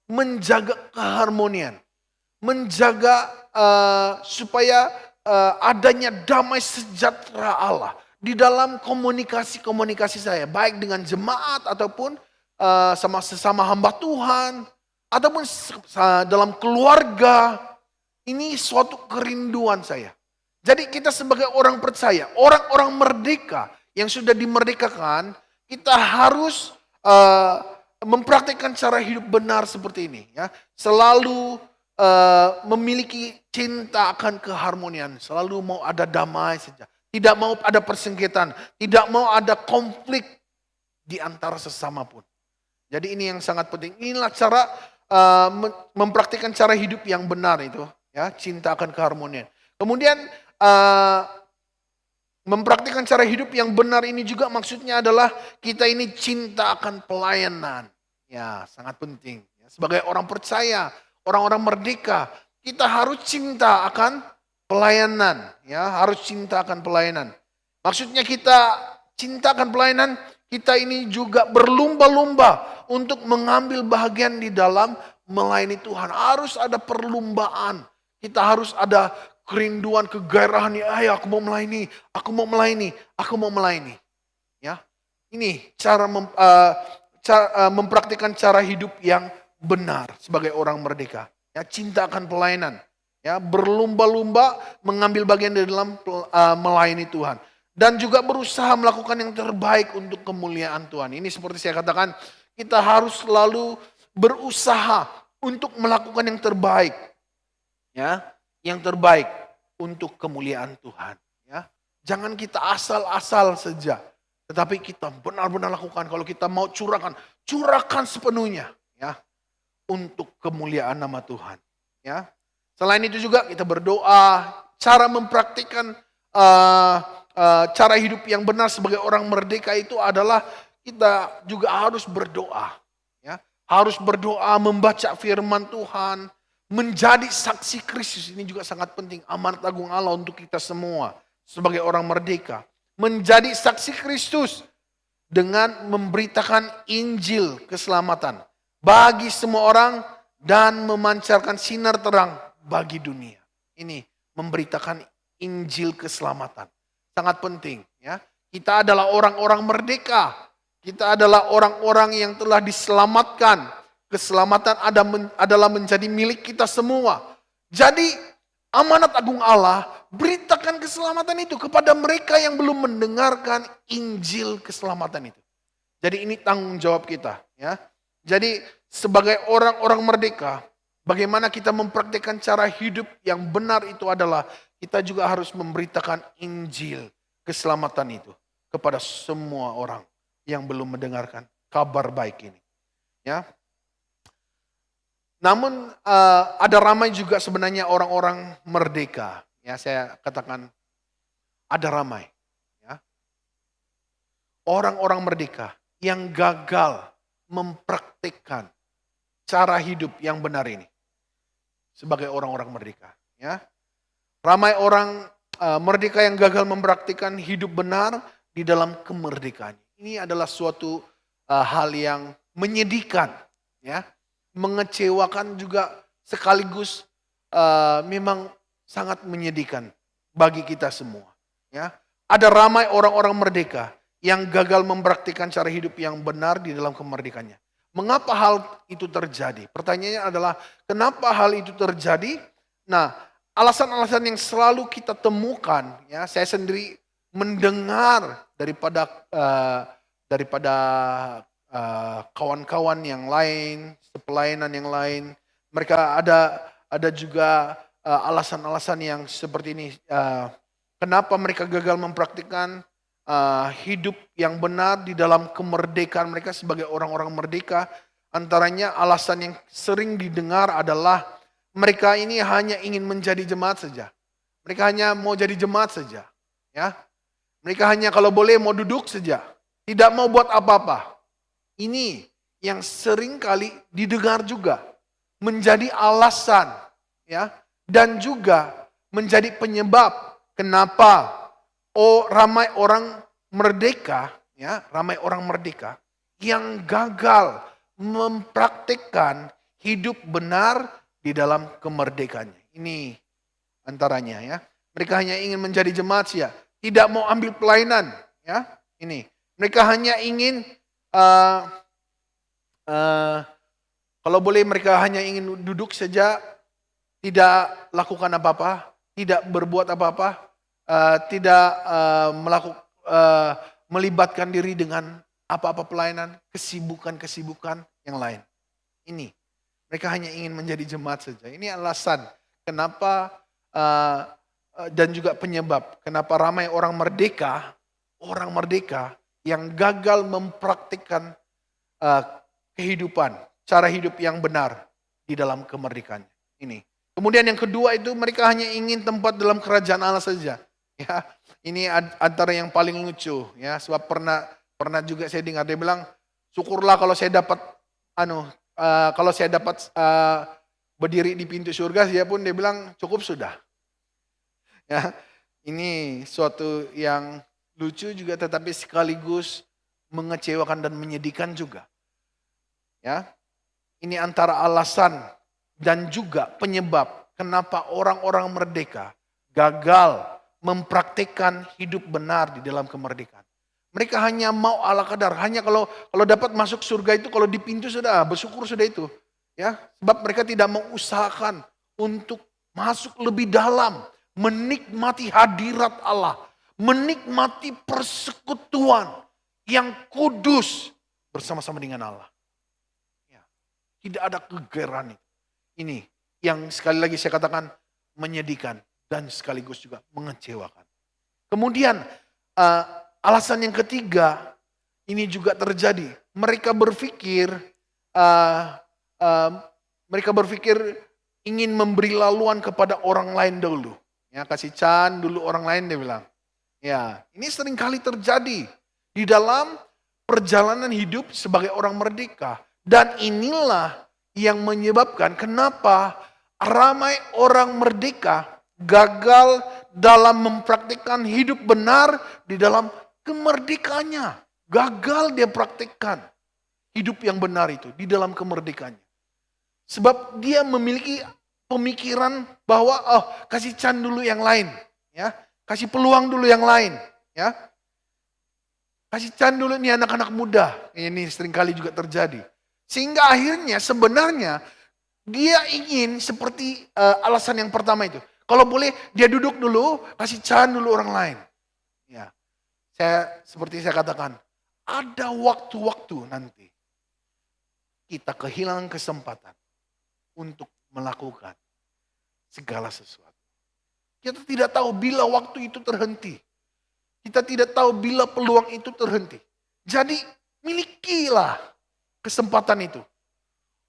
menjaga keharmonian, menjaga supaya adanya damai sejahtera Allah di dalam komunikasi-komunikasi saya, baik dengan jemaat ataupun sama sesama hamba Tuhan, ataupun dalam keluarga. Ini suatu kerinduan saya. Jadi kita sebagai orang percaya, orang-orang merdeka yang sudah dimerdekakan, kita harus mempraktikkan cara hidup benar seperti ini. Ya, selalu memiliki cinta akan keharmonian, selalu mau ada damai saja, tidak mau ada persengketaan, tidak mau ada konflik di antara sesama pun. Jadi ini yang sangat penting. Inilah cara mempraktikkan cara hidup yang benar itu, ya, cinta akan keharmonian. Kemudian mempraktikkan cara hidup yang benar ini juga maksudnya adalah kita ini cinta akan pelayanan. Ya, sangat penting. Sebagai orang percaya, orang-orang merdeka, kita harus cinta akan pelayanan. Ya, harus cinta akan pelayanan. Maksudnya kita cinta akan pelayanan, kita ini juga berlumba-lumba untuk mengambil bagian di dalam melayani Tuhan. Harus ada perlumbaan. Kita harus ada kerinduan, kegairahan, ayo aku mau melayani, aku mau melayani, aku mau melayani. Ya, ini cara mempraktikkan cara hidup yang benar sebagai orang merdeka. Ya, cinta akan pelayanan. Ya, berlumba-lumba mengambil bagian di dalam melayani Tuhan. Dan juga berusaha melakukan yang terbaik untuk kemuliaan Tuhan. Ini seperti saya katakan, kita harus selalu berusaha untuk melakukan yang terbaik. Ya, yang terbaik untuk kemuliaan Tuhan. Ya, jangan kita asal-asal saja. Tetapi kita benar-benar lakukan. Kalau kita mau curahkan sepenuhnya. Ya, untuk kemuliaan nama Tuhan. Ya, selain itu juga kita berdoa, cara mempraktikkan cara hidup yang benar sebagai orang merdeka itu adalah kita juga harus berdoa. Ya, harus berdoa, membaca firman Tuhan, menjadi saksi Kristus. Ini juga sangat penting, amanat agung Allah untuk kita semua sebagai orang merdeka. Menjadi saksi Kristus dengan memberitakan Injil keselamatan bagi semua orang dan memancarkan sinar terang bagi dunia. Ini memberitakan Injil keselamatan. Sangat penting, ya. Kita adalah orang-orang merdeka. Kita adalah orang-orang yang telah diselamatkan. Keselamatan adalah menjadi milik kita semua. Jadi amanat agung Allah, beritakan keselamatan itu kepada mereka yang belum mendengarkan Injil keselamatan itu. Jadi ini tanggung jawab kita, ya. Jadi sebagai orang-orang merdeka, bagaimana kita mempraktikkan cara hidup yang benar itu adalah kita juga harus memberitakan Injil keselamatan itu kepada semua orang yang belum mendengarkan kabar baik ini. Ya. Namun ada ramai juga sebenarnya orang-orang merdeka. Ya, saya katakan ada ramai. Ya. Orang-orang merdeka yang gagal mempraktikkan cara hidup yang benar ini sebagai orang-orang merdeka. Ya. Ramai orang merdeka yang gagal mempraktikkan hidup benar di dalam kemerdekaan. Ini adalah suatu hal yang menyedihkan, ya, mengecewakan juga sekaligus memang sangat menyedihkan bagi kita semua. Ya, ada ramai orang-orang merdeka yang gagal mempraktikkan cara hidup yang benar di dalam kemerdekaannya. Mengapa hal itu terjadi? Pertanyaannya adalah kenapa hal itu terjadi? Nah, alasan-alasan yang selalu kita temukan, ya, saya sendiri mendengar daripada kawan-kawan yang lain, pelayanan yang lain, mereka ada juga alasan-alasan yang seperti ini. Kenapa mereka gagal mempraktikkan hidup yang benar di dalam kemerdekaan mereka sebagai orang-orang merdeka? Antaranya alasan yang sering didengar adalah mereka ini hanya ingin menjadi jemaat saja. Mereka hanya mau jadi jemaat saja. Ya. Mereka hanya kalau boleh mau duduk saja. Tidak mau buat apa-apa. Ini yang sering kali didengar juga. Menjadi alasan. Ya. Dan juga menjadi penyebab kenapa ramai orang merdeka. Ya, ramai orang merdeka yang gagal mempraktikkan hidup benar di dalam kemerdekaannya. Ini antaranya, ya. Mereka hanya ingin menjadi jemaat saja, tidak mau ambil pelayanan, ya. Ini mereka hanya ingin kalau boleh mereka hanya ingin duduk saja, tidak lakukan apa-apa, tidak berbuat apa-apa, tidak melibatkan diri dengan apa-apa pelayanan, kesibukan-kesibukan yang lain. Ini mereka hanya ingin menjadi jemaat saja. Ini alasan kenapa dan juga penyebab kenapa ramai orang merdeka yang gagal mempraktikkan kehidupan, cara hidup yang benar di dalam kemerdekaan. Ini. Kemudian yang kedua itu mereka hanya ingin tempat dalam kerajaan Allah saja. Ya, ini antara yang paling lucu. Ya, sebab pernah juga saya dengar dia bilang, syukurlah kalau saya dapat berdiri di pintu surga, dia pun dia bilang cukup sudah. Ya, ini suatu yang lucu juga tetapi sekaligus mengecewakan dan menyedihkan juga. Ya, ini antara alasan dan juga penyebab kenapa orang-orang merdeka gagal mempraktikkan hidup benar di dalam kemerdekaan. Mereka hanya mau ala kadar, hanya kalau dapat masuk surga itu kalau di pintu sudah bersyukur sudah itu. Ya, sebab mereka tidak mengusahakan untuk masuk lebih dalam, menikmati hadirat Allah, menikmati persekutuan yang kudus bersama-sama dengan Allah. Ya, tidak ada kegeran itu. Ini yang sekali lagi saya katakan menyedihkan dan sekaligus juga mengecewakan. Kemudian alasan yang ketiga ini juga terjadi. Mereka berpikir ingin memberi laluan kepada orang lain dulu. Ya, kasih can dulu orang lain dia bilang. Ya, ini sering kali terjadi di dalam perjalanan hidup sebagai orang merdeka. Dan inilah yang menyebabkan kenapa ramai orang merdeka gagal dalam mempraktikkan hidup benar di dalam kemerdekaannya. Gagal dia praktikkan hidup yang benar itu di dalam kemerdekaannya. Sebab dia memiliki pemikiran bahwa kasih can dulu yang lain, ya. Kasih peluang dulu yang lain, ya. Kasih can dulu nih anak-anak muda. Ini seringkali juga terjadi. Sehingga akhirnya sebenarnya dia ingin seperti alasan yang pertama itu. Kalau boleh dia duduk dulu, kasih can dulu orang lain. Ya. Seperti saya katakan, ada waktu-waktu nanti kita kehilangan kesempatan untuk melakukan segala sesuatu. Kita tidak tahu bila waktu itu terhenti. Kita tidak tahu bila peluang itu terhenti. Jadi milikilah kesempatan itu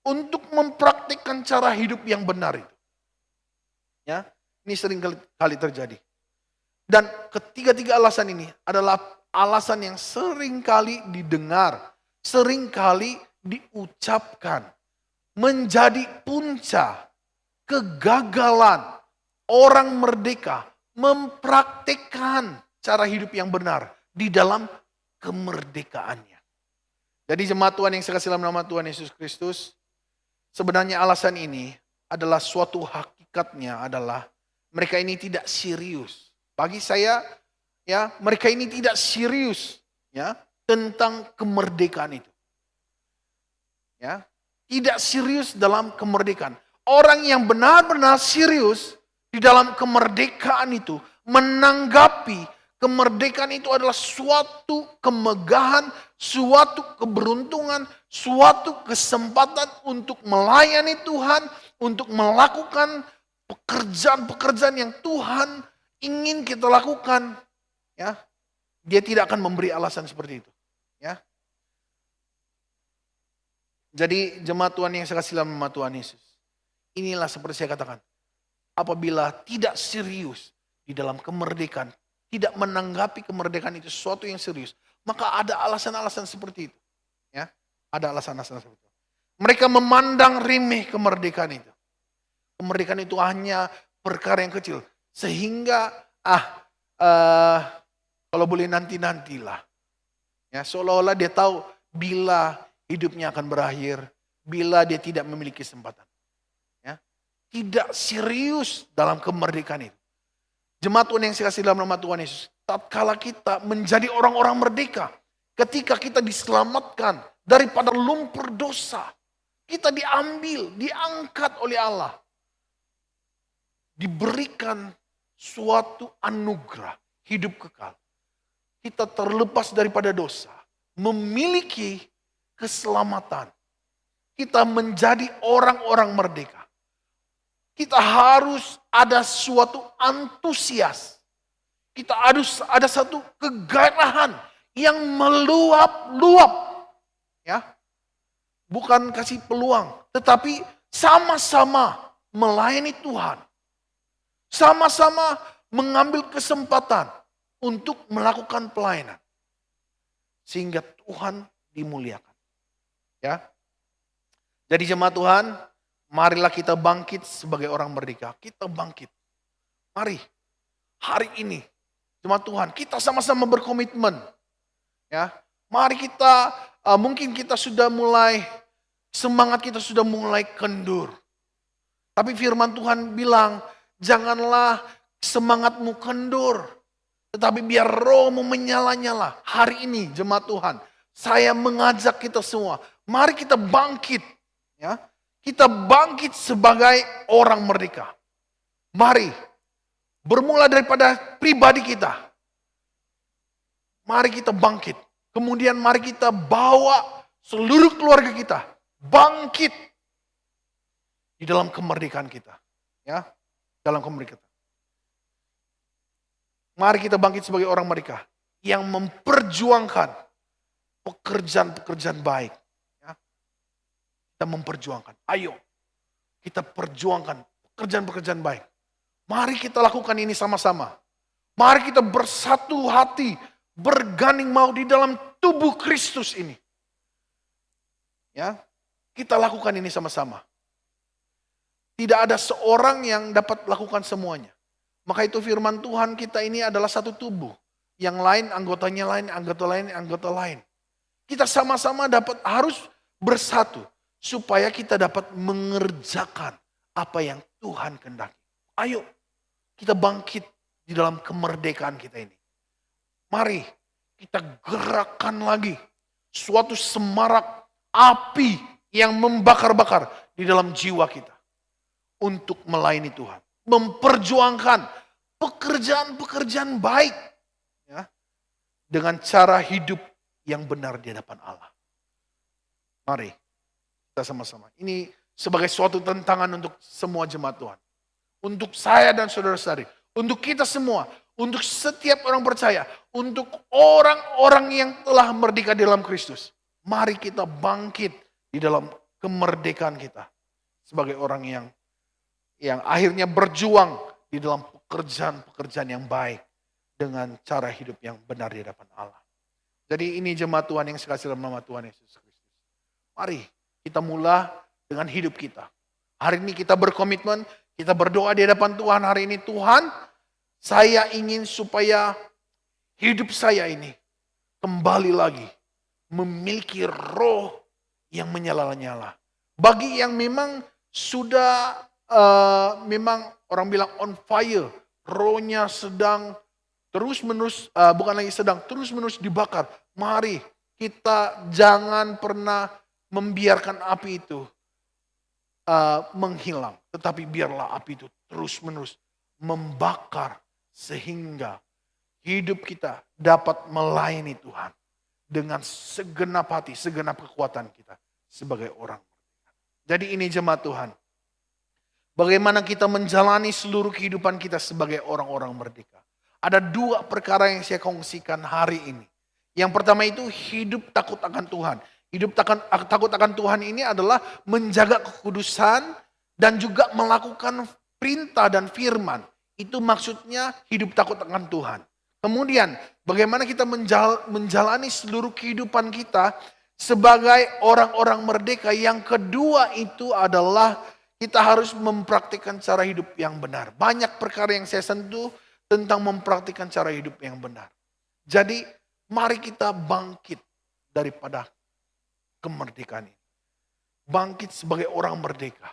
untuk mempraktikkan cara hidup yang benar itu. Ya, ini sering kali terjadi. Dan ketiga-tiga alasan ini adalah alasan yang sering kali didengar, sering kali diucapkan, menjadi punca kegagalan orang merdeka mempraktikkan cara hidup yang benar di dalam kemerdekaannya. Jadi jemaat Tuhan yang saya kasih dalam nama Tuhan Yesus Kristus, sebenarnya alasan ini adalah suatu hakikatnya adalah mereka ini tidak serius. Bagi saya, ya, mereka ini tidak serius, ya, tentang kemerdekaan itu. Ya, tidak serius dalam kemerdekaan. Orang yang benar-benar serius di dalam kemerdekaan itu menanggapi kemerdekaan itu adalah suatu kemegahan, suatu keberuntungan, suatu kesempatan untuk melayani Tuhan, untuk melakukan pekerjaan-pekerjaan yang Tuhan ingin kita lakukan. Ya, dia tidak akan memberi alasan seperti itu. Ya. Jadi jemaat Tuhan yang saya kasih dalam nama Tuhan Yesus. Inilah seperti saya katakan. Apabila tidak serius di dalam kemerdekaan, tidak menanggapi kemerdekaan itu sesuatu yang serius, maka ada alasan-alasan seperti itu. Ya, ada alasan-alasan seperti itu. Mereka memandang remeh kemerdekaan itu. Kemerdekaan itu hanya perkara yang kecil. Sehingga kalau boleh nanti-nantilah. Ya, seolah-olah dia tahu bila hidupnya akan berakhir, bila dia tidak memiliki kesempatan. Ya, tidak serius dalam kemerdekaan itu. Jemaat Tuhan yang saya kasih dalam nama Tuhan Yesus, tatkala kita menjadi orang-orang merdeka, ketika kita diselamatkan daripada lumpur dosa, kita diambil, diangkat oleh Allah, diberikan suatu anugerah hidup kekal. Kita terlepas daripada dosa, memiliki keselamatan. Kita menjadi orang-orang merdeka. Kita harus ada suatu antusias. Kita harus ada satu kegairahan yang meluap-luap. Ya. Bukan kasih peluang, tetapi sama-sama melayani Tuhan. Sama-sama mengambil kesempatan untuk melakukan pelayanan. Sehingga Tuhan dimuliakan. Ya. Jadi jemaat Tuhan, marilah kita bangkit sebagai orang merdeka. Kita bangkit. Mari, hari ini, jemaat Tuhan, kita sama-sama berkomitmen. Ya, mari kita, mungkin kita sudah mulai, semangat kita sudah mulai kendur. Tapi firman Tuhan bilang, janganlah semangatmu kendur. Tetapi biar rohmu menyala-nyala. Hari ini, jemaat Tuhan, saya mengajak kita semua, mari kita bangkit. Ya, kita bangkit sebagai orang merdeka. Mari, bermula daripada pribadi kita. Mari kita bangkit. Kemudian mari kita bawa seluruh keluarga kita bangkit di dalam kemerdekaan kita. Ya, dalam kemerdekaan. Mari kita bangkit sebagai orang merdeka yang memperjuangkan pekerjaan-pekerjaan baik. Ya. Kita memperjuangkan. Ayo, kita perjuangkan pekerjaan-pekerjaan baik. Mari kita lakukan ini sama-sama. Mari kita bersatu hati, berganding mau di dalam tubuh Kristus ini. Ya, kita lakukan ini sama-sama. Tidak ada seorang yang dapat lakukan semuanya. Maka itu firman Tuhan kita ini adalah satu tubuh. Yang lain, anggotanya lain, anggota lain. Kita sama-sama harus bersatu. Supaya kita dapat mengerjakan apa yang Tuhan kehendaki. Ayo, kita bangkit di dalam kemerdekaan kita ini. Mari kita gerakkan lagi suatu semarak api yang membakar-bakar di dalam jiwa kita. Untuk melayani Tuhan. Memperjuangkan pekerjaan-pekerjaan baik. Ya, dengan cara hidup yang benar di hadapan Allah. Mari kita sama-sama. Ini sebagai suatu tantangan untuk semua jemaat Tuhan. Untuk saya dan saudara-saudari. Untuk kita semua. Untuk setiap orang percaya. Untuk orang-orang yang telah merdeka di dalam Kristus. Mari kita bangkit di dalam kemerdekaan kita. Sebagai orang yang akhirnya berjuang di dalam pekerjaan-pekerjaan yang baik. Dengan cara hidup yang benar di hadapan Allah. Jadi ini jemaat Tuhan yang sekasih dalam nama Tuhan Yesus Kristus. Mari kita mulai dengan hidup kita. Hari ini kita berkomitmen, kita berdoa di hadapan Tuhan hari ini. Tuhan, saya ingin supaya hidup saya ini kembali lagi memiliki roh yang menyala-nyala. Bagi yang memang sudah memang orang bilang on fire, rohnya sedang terus-menerus, bukan lagi sedang, terus-menerus dibakar. Mari kita jangan pernah membiarkan api itu menghilang. Tetapi biarlah api itu terus-menerus membakar sehingga hidup kita dapat melayani Tuhan. Dengan segenap hati, segenap kekuatan kita sebagai orang. Jadi ini jemaat Tuhan. Bagaimana kita menjalani seluruh kehidupan kita sebagai orang-orang merdeka. Ada dua perkara yang saya kongsikan hari ini. Yang pertama itu hidup takut akan Tuhan. Hidup takut akan Tuhan ini adalah menjaga kekudusan dan juga melakukan perintah dan firman. Itu maksudnya hidup takut akan Tuhan. Kemudian bagaimana kita menjalani seluruh kehidupan kita sebagai orang-orang merdeka. Yang kedua itu adalah kita harus mempraktikkan cara hidup yang benar. Banyak perkara yang saya sentuh tentang mempraktikkan cara hidup yang benar. Jadi mari kita bangkit daripada kemerdekaan ini. Bangkit sebagai orang merdeka.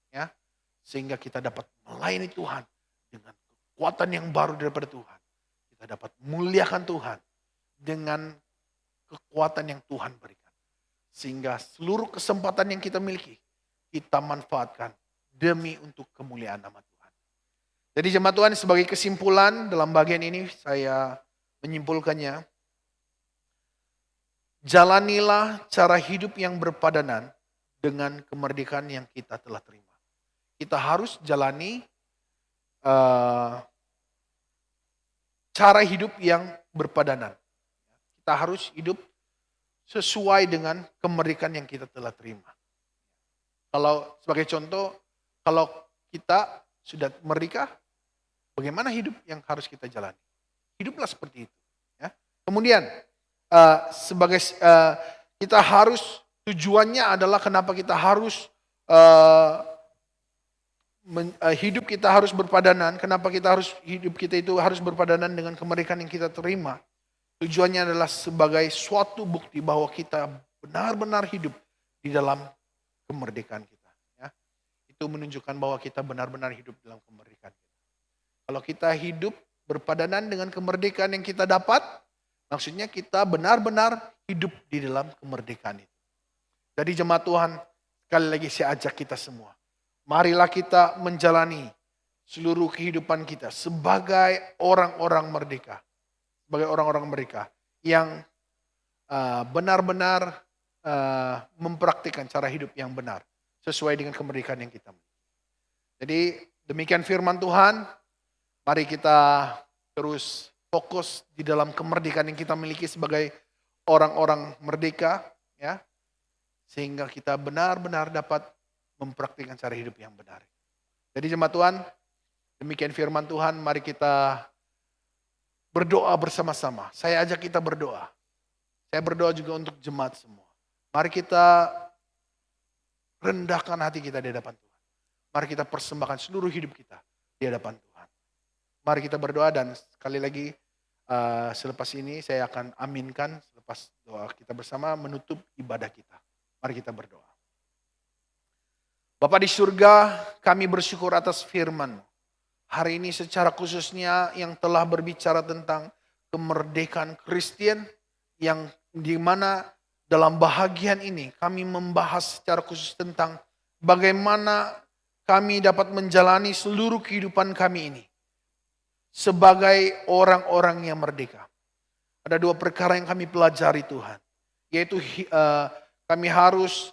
Ya, sehingga kita dapat melayani Tuhan dengan kekuatan yang baru daripada Tuhan. Kita dapat muliakan Tuhan dengan kekuatan yang Tuhan berikan. Sehingga seluruh kesempatan yang kita miliki, kita manfaatkan demi untuk kemuliaan nama Tuhan. Jadi jemaat Tuhan, sebagai kesimpulan dalam bagian ini saya menyimpulkannya. Jalanilah cara hidup yang berpadanan dengan kemerdekaan yang kita telah terima. Kita harus jalani cara hidup yang berpadanan. Kita harus hidup sesuai dengan kemerdekaan yang kita telah terima. Kalau sebagai contoh, kalau kita sudah merdeka, bagaimana hidup yang harus kita jalani? Hiduplah seperti itu. Ya. Kemudian kita harus, tujuannya adalah kenapa kita harus hidup kita harus berpadanan. Kenapa hidup kita itu harus berpadanan dengan kemerdekaan yang kita terima? Tujuannya adalah sebagai suatu bukti bahwa kita benar-benar hidup di dalam kemerdekaan kita. Ya. Itu menunjukkan bahwa kita benar-benar hidup dalam kemerdekaan kita. Kalau kita hidup berpadanan dengan kemerdekaan yang kita dapat, maksudnya kita benar-benar hidup di dalam kemerdekaan itu. Jadi jemaat Tuhan Sekali lagi saya ajak kita semua. Marilah kita menjalani seluruh kehidupan kita sebagai orang-orang merdeka. Sebagai orang-orang merdeka yang benar-benar mempraktikkan cara hidup yang benar. Sesuai dengan kemerdekaan yang kita miliki. Jadi demikian firman Tuhan. Mari kita terus fokus di dalam kemerdekaan yang kita miliki sebagai orang-orang merdeka, ya, sehingga kita benar-benar dapat mempraktikkan cara hidup yang benar. Jadi jemaat Tuhan, demikian firman Tuhan, mari kita berdoa bersama-sama. Saya ajak kita berdoa. Saya berdoa juga untuk jemaat semua. Mari kita rendahkan hati kita di hadapan Tuhan. Mari kita persembahkan seluruh hidup kita di hadapan Tuhan. Mari kita berdoa dan sekali lagi selepas ini saya akan aminkan selepas doa kita bersama menutup ibadah kita. Mari kita berdoa. Bapa di surga, kami bersyukur atas firman-Mu. Hari ini secara khususnya yang telah berbicara tentang kemerdekaan Kristen yang di mana dalam bahagian ini kami membahas secara khusus tentang bagaimana kami dapat menjalani seluruh kehidupan kami ini sebagai orang-orang yang merdeka. Ada dua perkara yang kami pelajari Tuhan, yaitu kami harus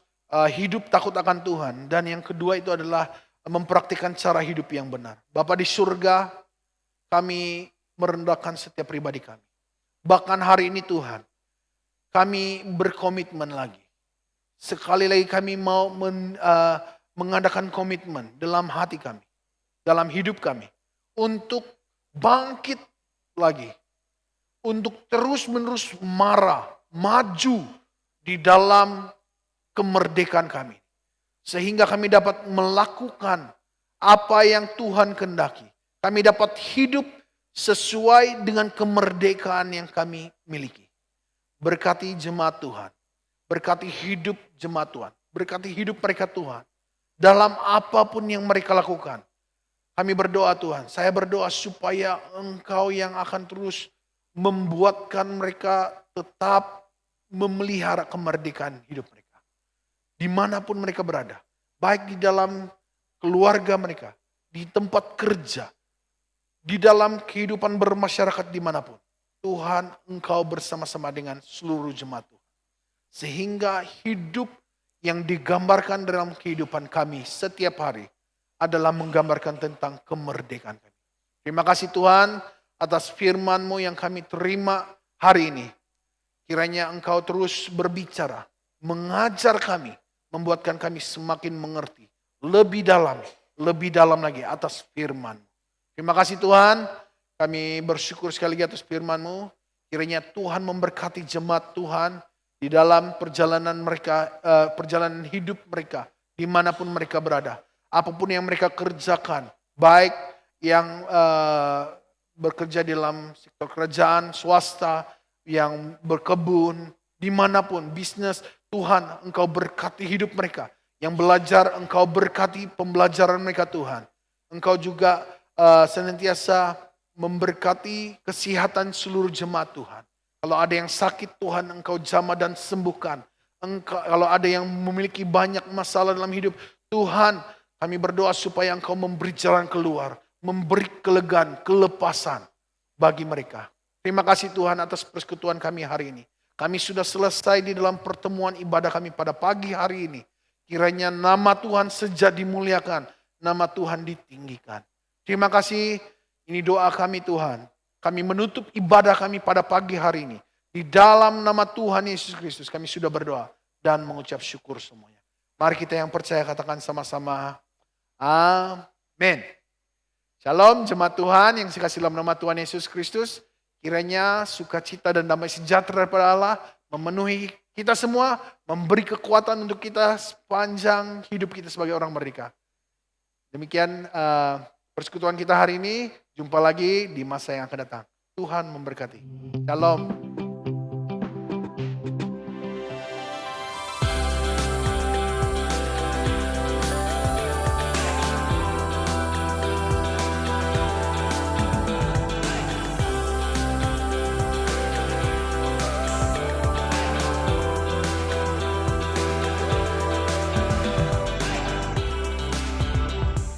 hidup takut akan Tuhan, dan yang kedua itu adalah mempraktikkan cara hidup yang benar. Bapa di surga, kami merendahkan setiap pribadi kami. Bahkan hari ini Tuhan, kami berkomitmen lagi. Sekali lagi kami mau mengadakan komitmen dalam hati kami, dalam hidup kami, untuk bangkit lagi. Untuk terus-menerus maju di dalam kemerdekaan kami. Sehingga kami dapat melakukan apa yang Tuhan kehendaki. Kami dapat hidup sesuai dengan kemerdekaan yang kami miliki. Berkati jemaat Tuhan. Berkati hidup jemaat Tuhan. Berkati hidup mereka Tuhan. Dalam apapun yang mereka lakukan. Kami berdoa Tuhan. Saya berdoa supaya Engkau yang akan terus membuatkan mereka tetap memelihara kemerdekaan hidup mereka. Dimanapun mereka berada. Baik di dalam keluarga mereka. Di tempat kerja. Di dalam kehidupan bermasyarakat dimanapun. Tuhan, Engkau bersama-sama dengan seluruh jemaat Tuhan. Sehingga hidup yang digambarkan dalam kehidupan kami setiap hari adalah menggambarkan tentang kemerdekaan kami. Terima kasih Tuhan atas firman-Mu yang kami terima hari ini. Kiranya Engkau terus berbicara, mengajar kami, membuatkan kami semakin mengerti lebih dalam lagi atas firman. Terima kasih Tuhan, kami bersyukur sekali lagi atas firman-Mu. Kiranya Tuhan memberkati jemaat Tuhan di dalam perjalanan mereka, perjalanan hidup mereka, dimanapun mereka berada. Apapun yang mereka kerjakan, baik yang bekerja di dalam sektor kerajaan, swasta, yang berkebun, dimanapun, bisnis, Tuhan Engkau berkati hidup mereka. Yang belajar, Engkau berkati pembelajaran mereka Tuhan. Engkau juga senantiasa memberkati kesehatan seluruh jemaat Tuhan. Kalau ada yang sakit Tuhan Engkau jamah dan sembuhkan. Kalau ada yang memiliki banyak masalah dalam hidup, Tuhan kami berdoa supaya Engkau memberi jalan keluar, memberi kelegaan, kelepasan bagi mereka. Terima kasih Tuhan atas persekutuan kami hari ini. Kami sudah selesai di dalam pertemuan ibadah kami pada pagi hari ini. Kiranya nama Tuhan sejak dimuliakan, nama Tuhan ditinggikan. Terima kasih, ini doa kami Tuhan. Kami menutup ibadah kami pada pagi hari ini. Di dalam nama Tuhan Yesus Kristus kami sudah berdoa dan mengucap syukur semuanya. Mari kita yang percaya katakan sama-sama. Amin. Shalom jemaat Tuhan yang dikasihi dalam nama Tuhan Yesus Kristus. Kiranya sukacita dan damai sejahtera daripada Allah memenuhi kita semua. Memberi kekuatan untuk kita sepanjang hidup kita sebagai orang merdeka. Demikian persekutuan kita hari ini. Jumpa lagi di masa yang akan datang. Tuhan memberkati. Shalom.